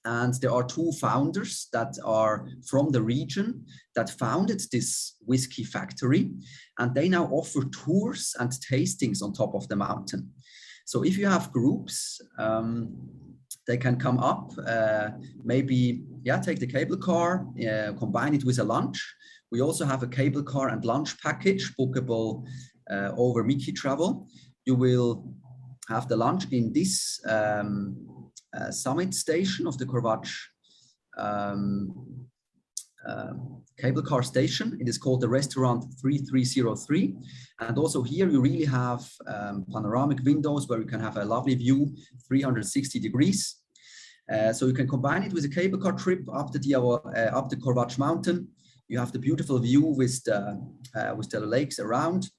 and there are 2 founders that are from the region that founded this whiskey factory, and they now offer tours and tastings on top of the mountain. So if you have groups, they can come up, maybe take the cable car, combine it with a lunch. We also have a cable car and lunch package bookable over Mickey Travel. You will have the lunch in this summit station of the Corvatsch cable car station. It is called the Restaurant 3303. And also here you really have panoramic windows where you can have a lovely view, 360 degrees. So you can combine it with a cable car trip up the Corvatsch mountain. You have the beautiful view with the lakes around,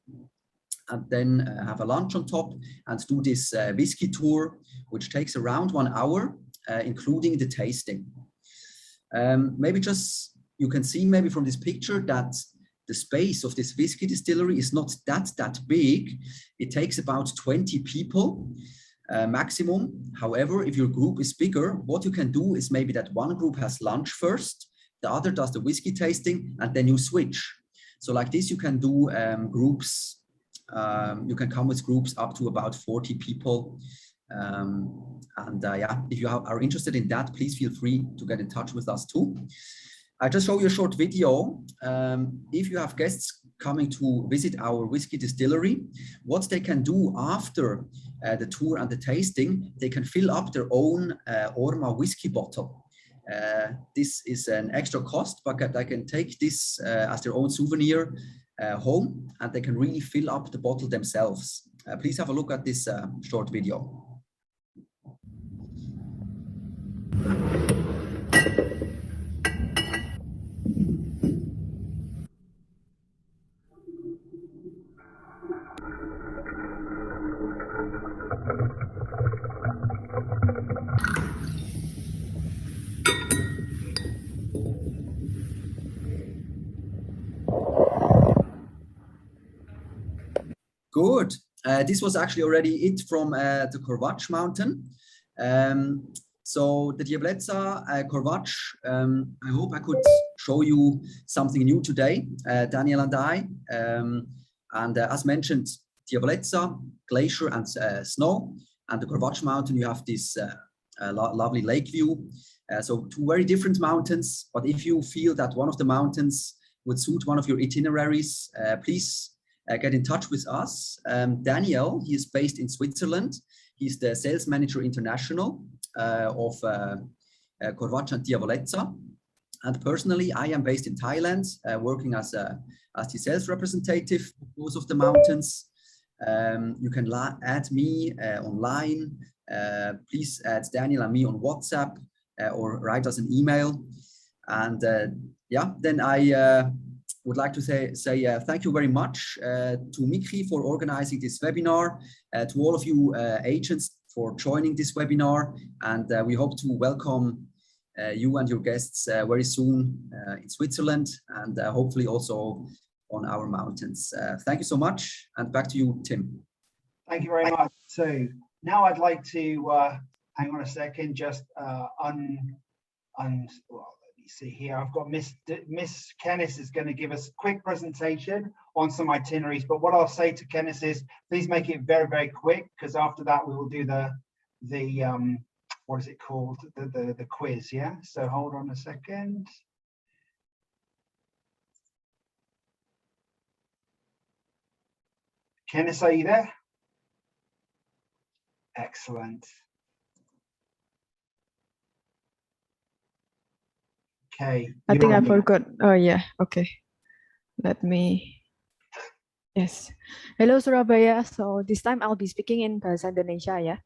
and then have a lunch on top and do this whiskey tour, which takes around 1 hour, including the tasting. Maybe just, you can see maybe from this picture that the space of this whiskey distillery is not that big. It takes about 20 people maximum. However, if your group is bigger, what you can do is maybe that one group has lunch first, the other does the whiskey tasting, and then you switch. So like this, you can do groups. You can come with groups up to about 40 people. If you are interested in that, please feel free to get in touch with us too. I just show you a short video. If you have guests coming to visit our whiskey distillery, what they can do after the tour and the tasting, they can fill up their own Orma whiskey bottle. This is an extra cost, but they can take this as their own souvenir home, and they can really fill up the bottle themselves. Please have a look at this short video. Good. This was actually already it from the Corvatsch mountain. So the Diavolezza, Corvatsch, I hope I could show you something new today, Daniel and I. As mentioned, Diavolezza, glacier and snow, and the Corvatsch mountain, you have this lovely lake view. So 2 very different mountains, but if you feel that one of the mountains would suit one of your itineraries, please get in touch with us. Daniel, he is based in Switzerland. He's the sales manager international of Corvatsch and Diavolezza. And personally, I am based in Thailand, working as the sales representative of both of the mountains. You can add me online. Please add Daniel and me on WhatsApp or write us an email. And then I would like to say thank you very much to Mikri for organizing this webinar, to all of you agents for joining this webinar, and we hope to welcome you and your guests very soon in Switzerland, and hopefully also on our mountains. Thank you so much, and back to you, Tim. Thank you very much. So now I'd like to hang on a second, just well, let me see here. I've got Miss Kenneth is going to give us a quick presentation on some itineraries. But what I'll say to Kenneth is, please make it very, very quick, because after that we will do the what is it called? The quiz. Yeah. So hold on a second. Kenneth, are you there? Excellent. Okay. I think I forgot. Oh yeah. Okay. Let me. Yes. Hello Surabaya. So this time I'll be speaking in bahasa Indonesia ya.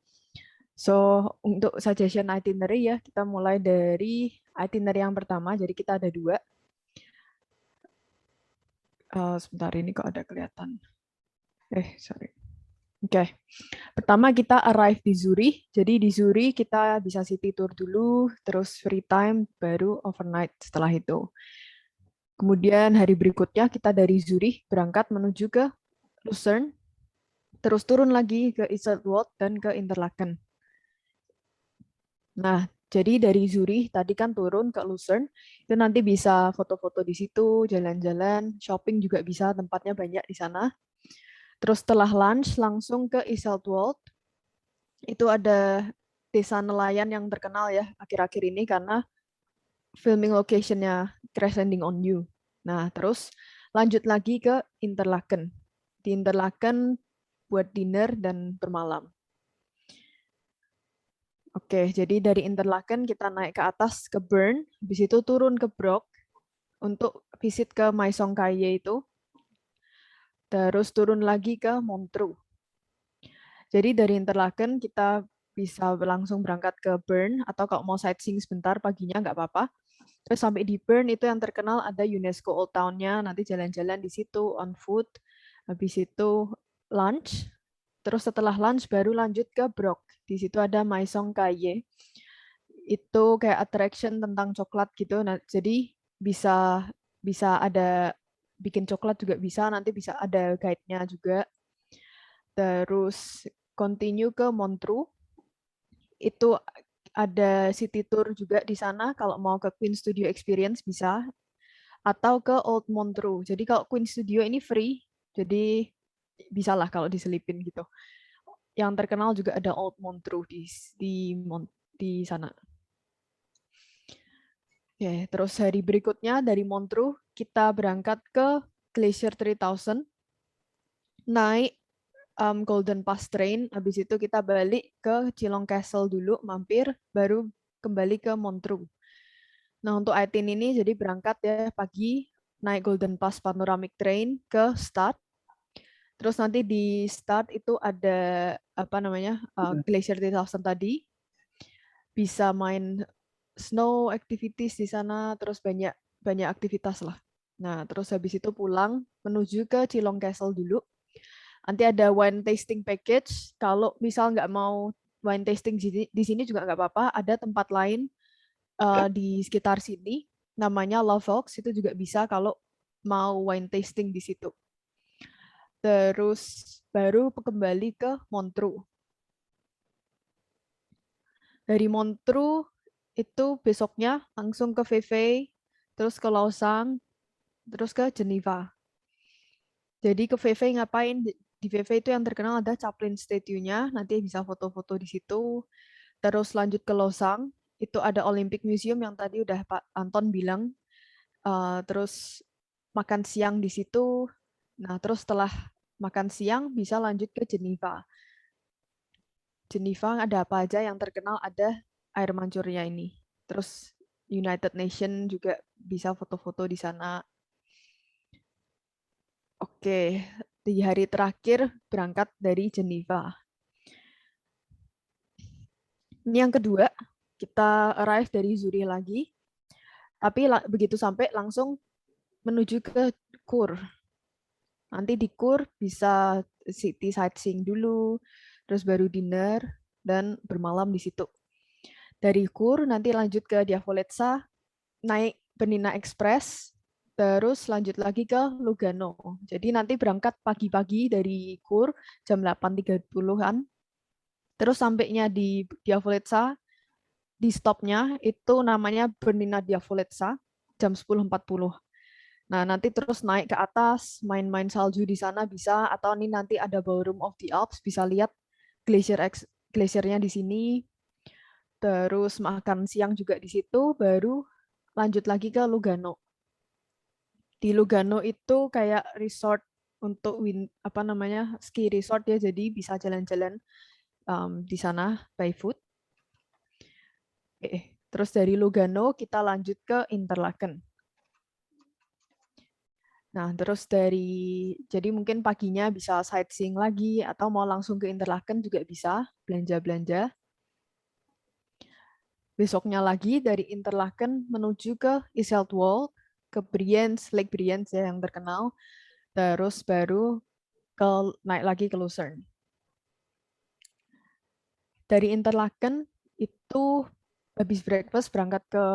So untuk suggestion itinerary ya, kita mulai dari itinerary yang pertama. Jadi kita ada 2. Sebentar, ini kok ada kelihatan. Sorry. Oke. Pertama kita arrive di Zurich. Jadi di Zurich kita bisa city tour dulu, terus free time, baru overnight setelah itu. Kemudian hari berikutnya kita dari Zurich berangkat menuju ke Lucerne, terus turun lagi ke Iserlohn dan ke Interlaken. Nah, jadi dari Zurich tadi kan turun ke Lucerne, itu nanti bisa foto-foto di situ, jalan-jalan, shopping juga bisa, tempatnya banyak di sana. Terus setelah lunch langsung ke Iserlohn. Itu ada desa nelayan yang terkenal ya akhir-akhir ini karena filming location-nya Crash Landing on You. Nah, terus lanjut lagi ke Interlaken. Di Interlaken buat dinner dan bermalam. Oke, jadi dari Interlaken kita naik ke atas ke Bern, habis itu turun ke Brock untuk visit ke Maisoncaille itu. Terus turun lagi ke Montreux. Jadi dari Interlaken kita bisa langsung berangkat ke Bern, atau kalau mau sightseeing sebentar paginya nggak apa-apa. Terus sampai di Bern itu yang terkenal ada UNESCO Old Town-nya, nanti jalan-jalan di situ on foot. Habis itu lunch. Terus setelah lunch baru lanjut ke Brock. Di situ ada Maisoncaille. Itu kayak attraction tentang coklat gitu. Nah, jadi bisa ada bikin coklat juga bisa, nanti bisa ada guide-nya juga. Terus continue ke Montreux. Itu ada city tour juga di sana, kalau mau ke Queen Studio Experience bisa, atau ke Old Montreux. Jadi kalau Queen Studio ini free, jadi bisalah kalau diselipin gitu. Yang terkenal juga ada Old Montreux di sana. Oke, terus hari berikutnya dari Montreux kita berangkat ke Glacier 3000, naik Golden Pass train, habis itu kita balik ke Geelong Castle dulu, mampir, baru kembali ke Montreux. Nah, untuk itin ini jadi berangkat ya pagi, naik Golden Pass panoramic train ke Stad. Terus nanti di Stad itu ada Glacier 3000 tadi. Bisa main snow activities di sana, terus banyak aktivitas lah. Nah, terus habis itu pulang menuju ke Geelong Castle dulu. Nanti ada wine tasting package. Kalau misal nggak mau wine tasting di sini juga nggak apa-apa. Ada tempat lain di sekitar sini, namanya Love Oaks, itu juga bisa kalau mau wine tasting di situ. Terus baru kembali ke Montreux. Dari Montreux itu besoknya langsung ke Vevey, terus ke Lausanne, terus ke Geneva. Jadi ke Vevey ngapain? Di Vevey itu yang terkenal ada Chaplin statue-nya, nanti bisa foto-foto di situ. Terus lanjut ke Lausanne, itu ada Olympic Museum yang tadi udah Pak Anton bilang. Terus makan siang di situ. Nah, terus setelah makan siang bisa lanjut ke Geneva. Geneva ada apa aja yang terkenal? Ada air mancurnya ini. Terus United Nations juga bisa foto-foto di sana. Oke, di hari terakhir berangkat dari Geneva. Ini yang kedua, kita arrive dari Zurich lagi. Tapi begitu sampai langsung menuju ke Kur. Nanti di Kur bisa city sightseeing dulu, terus baru dinner, dan bermalam di situ. Dari Kur nanti lanjut ke Diavoletsa, naik Bernina Express, terus lanjut lagi ke Lugano. Jadi nanti berangkat pagi-pagi dari Kur jam 8.30-an. Terus sampainya di Diavoletsa, di stopnya itu namanya Bernina Diavoletsa jam 10.40. Nah, nanti terus naik ke atas, main-main salju di sana bisa, atau ini nanti ada Ballroom of the Alps, bisa lihat glesiernya di sini. Terus makan siang juga di situ, baru lanjut lagi ke Lugano. Di Lugano itu kayak resort untuk ski resort ya, jadi bisa jalan-jalan di sana by foot. Terus dari Lugano kita lanjut ke Interlaken. Nah, terus jadi mungkin paginya bisa sightseeing lagi, atau mau langsung ke Interlaken juga bisa, belanja-belanja. Besoknya lagi dari Interlaken menuju ke Iseltwald, ke Brienz, Lake Brienz ya yang terkenal. Terus baru naik lagi ke Lucerne. Dari Interlaken itu habis breakfast berangkat ke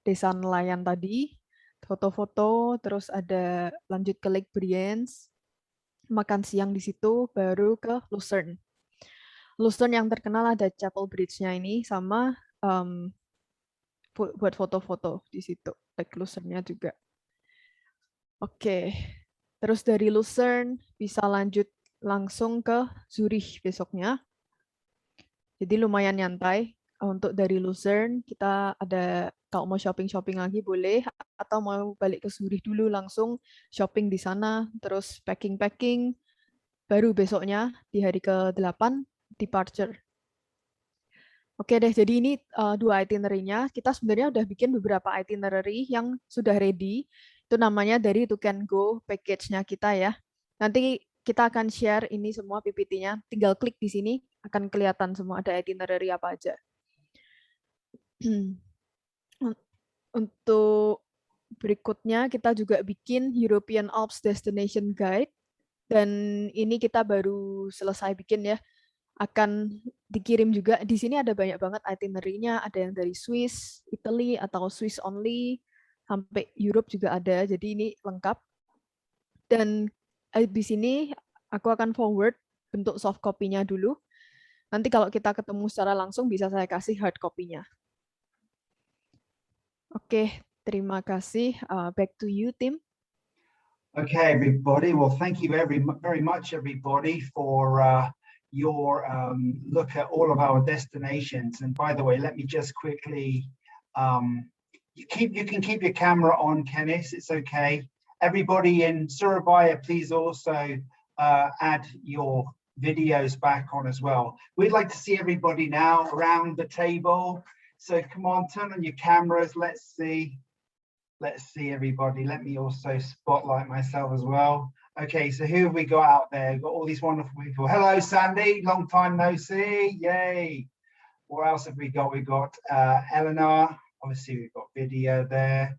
desa nelayan tadi, foto-foto, terus ada lanjut ke Lake Brienz, makan siang di situ, baru ke Lucerne. Lucerne yang terkenal ada Chapel Bridge-nya ini, sama buat foto-foto di situ, Lake Lucerne-nya juga. Oke, terus dari Lucerne bisa lanjut langsung ke Zurich besoknya. Jadi lumayan nyantai. Untuk dari Lucerne kita ada, kalau mau shopping-shopping lagi boleh, atau mau balik ke Zurich dulu langsung shopping di sana, terus packing-packing, baru besoknya di hari ke-8 departure. Oke deh, jadi ini 2 itinerary-nya. Kita sebenarnya udah bikin beberapa itinerary yang sudah ready. Itu namanya dari To Can Go package-nya kita ya. Nanti kita akan share ini semua PPT-nya. Tinggal klik di sini, akan kelihatan semua ada itinerary apa aja. Untuk berikutnya kita juga bikin European Alps Destination Guide, dan ini kita baru selesai bikin ya, akan dikirim juga. Di sini ada banyak banget itinerary-nya, ada yang dari Swiss, Italy, atau Swiss only, sampai Europe juga ada, jadi ini lengkap. Dan di sini aku akan forward bentuk soft copy-nya dulu. Nanti kalau kita ketemu secara langsung bisa saya kasih hard copy-nya. Oke, terima kasih. Back to you, Tim. Okay, everybody. Well, thank you very much, everybody, for your look at all of our destinations. And by the way, let me just quickly, you can keep your camera on, Kenneth. It's okay. Everybody in Surabaya, please also add your videos back on as well. We'd like to see everybody now around the table. So come on, turn on your cameras. Let's see everybody. Let me also spotlight myself as well. Okay, so who have we got out there? We've got all these wonderful people. Hello, Sandy. Long time no see. Yay. What else have we got? We've got Eleanor. Obviously, we've got video there.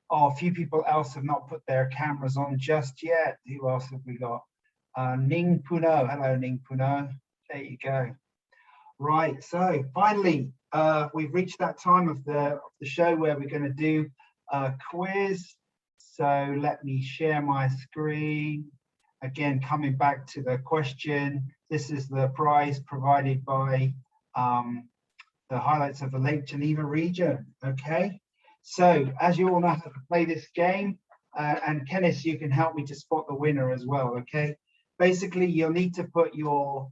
Oh, a few people else have not put their cameras on just yet. Who else have we got? Ning Puno. Hello, Ning Puno. There you go. Right, so finally, we've reached that time of the show where we're going to do a quiz. So let me share my screen. Again, coming back to the question, this is the prize provided by the highlights of the Lake Geneva region. Okay, so as you all know how to play this game, and Kenneth, you can help me to spot the winner as well. Okay, basically you'll need to put your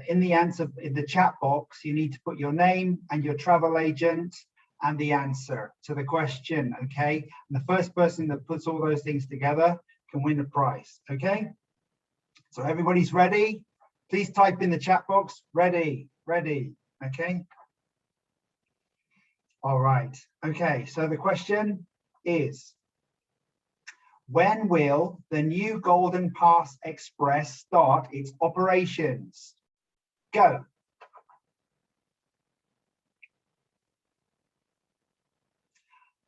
in the chat box, you need to put your name and your travel agent and the answer to the question, okay? And the first person that puts all those things together can win the prize, okay? So everybody's ready? Please type in the chat box, ready, okay? All right, okay, so the question is, when will the new Golden Pass Express start its operations? Go.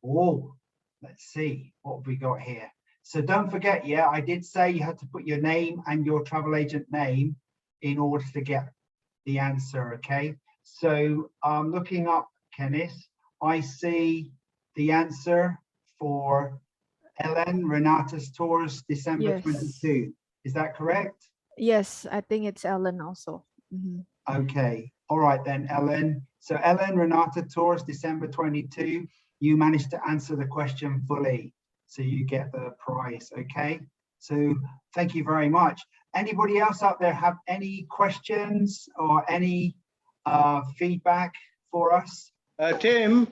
Oh, let's see what have we got here. So don't forget, yeah, I did say you had to put your name and your travel agent name in order to get the answer, okay? So looking up, Kenneth, I see the answer for Ellen Renata's Tours, December Yes. 22. Is that correct? Yes, I think it's Ellen also. Okay, all right then, Ellen. So Ellen Renata Tours, December 22, you managed to answer the question fully. So you get the prize, okay? So thank you very much. Anybody else out there have any questions or any feedback for us? Tim,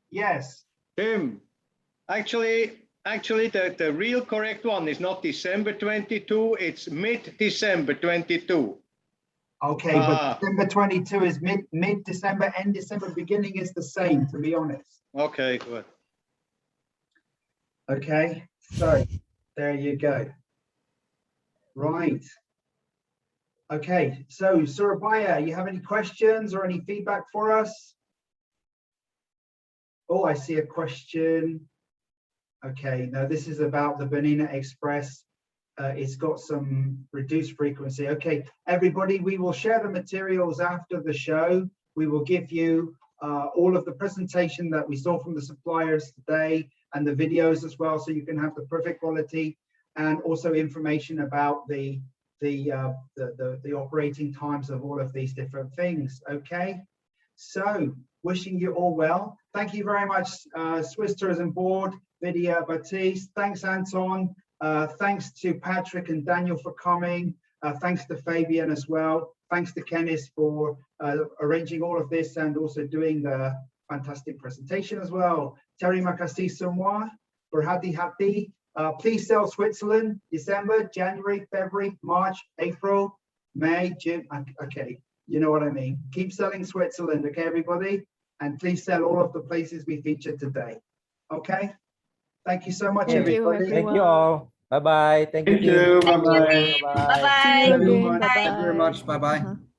Yes. Tim, actually, the real correct one is not December 22, it's mid-December 22. Okay, but December 22 is mid-December, end December, beginning is the same, to be honest. Okay, good. Okay, so there you go. Right. Okay, so Surabaya, you have any questions or any feedback for us? Oh, I see a question. Okay, now this is about the Bernina Express. It's got some reduced frequency. Okay, everybody, we will share the materials after the show. We will give you all of the presentation that we saw from the suppliers today and the videos as well, so you can have the perfect quality, and also information about the operating times of all of these different things. Okay, so wishing you all well. Thank you very much, Swiss Tourism Board, Vidya Baptiste. Thanks, Anton. Thanks to Patrick and Daniel for coming. Thanks to Fabian as well. Thanks to Kenneth for arranging all of this and also doing the fantastic presentation as well. Terima kasih semua. Berhati-hati. Please sell Switzerland, December, January, February, March, April, May, June. Okay, you know what I mean. Keep selling Switzerland, okay, everybody? And please sell all of the places we featured today. Okay? Thank you so much, everybody. Thank you all. Bye-bye. Thank you. Bye-bye. See you again. Thank you very Bye-bye. much. Bye-bye.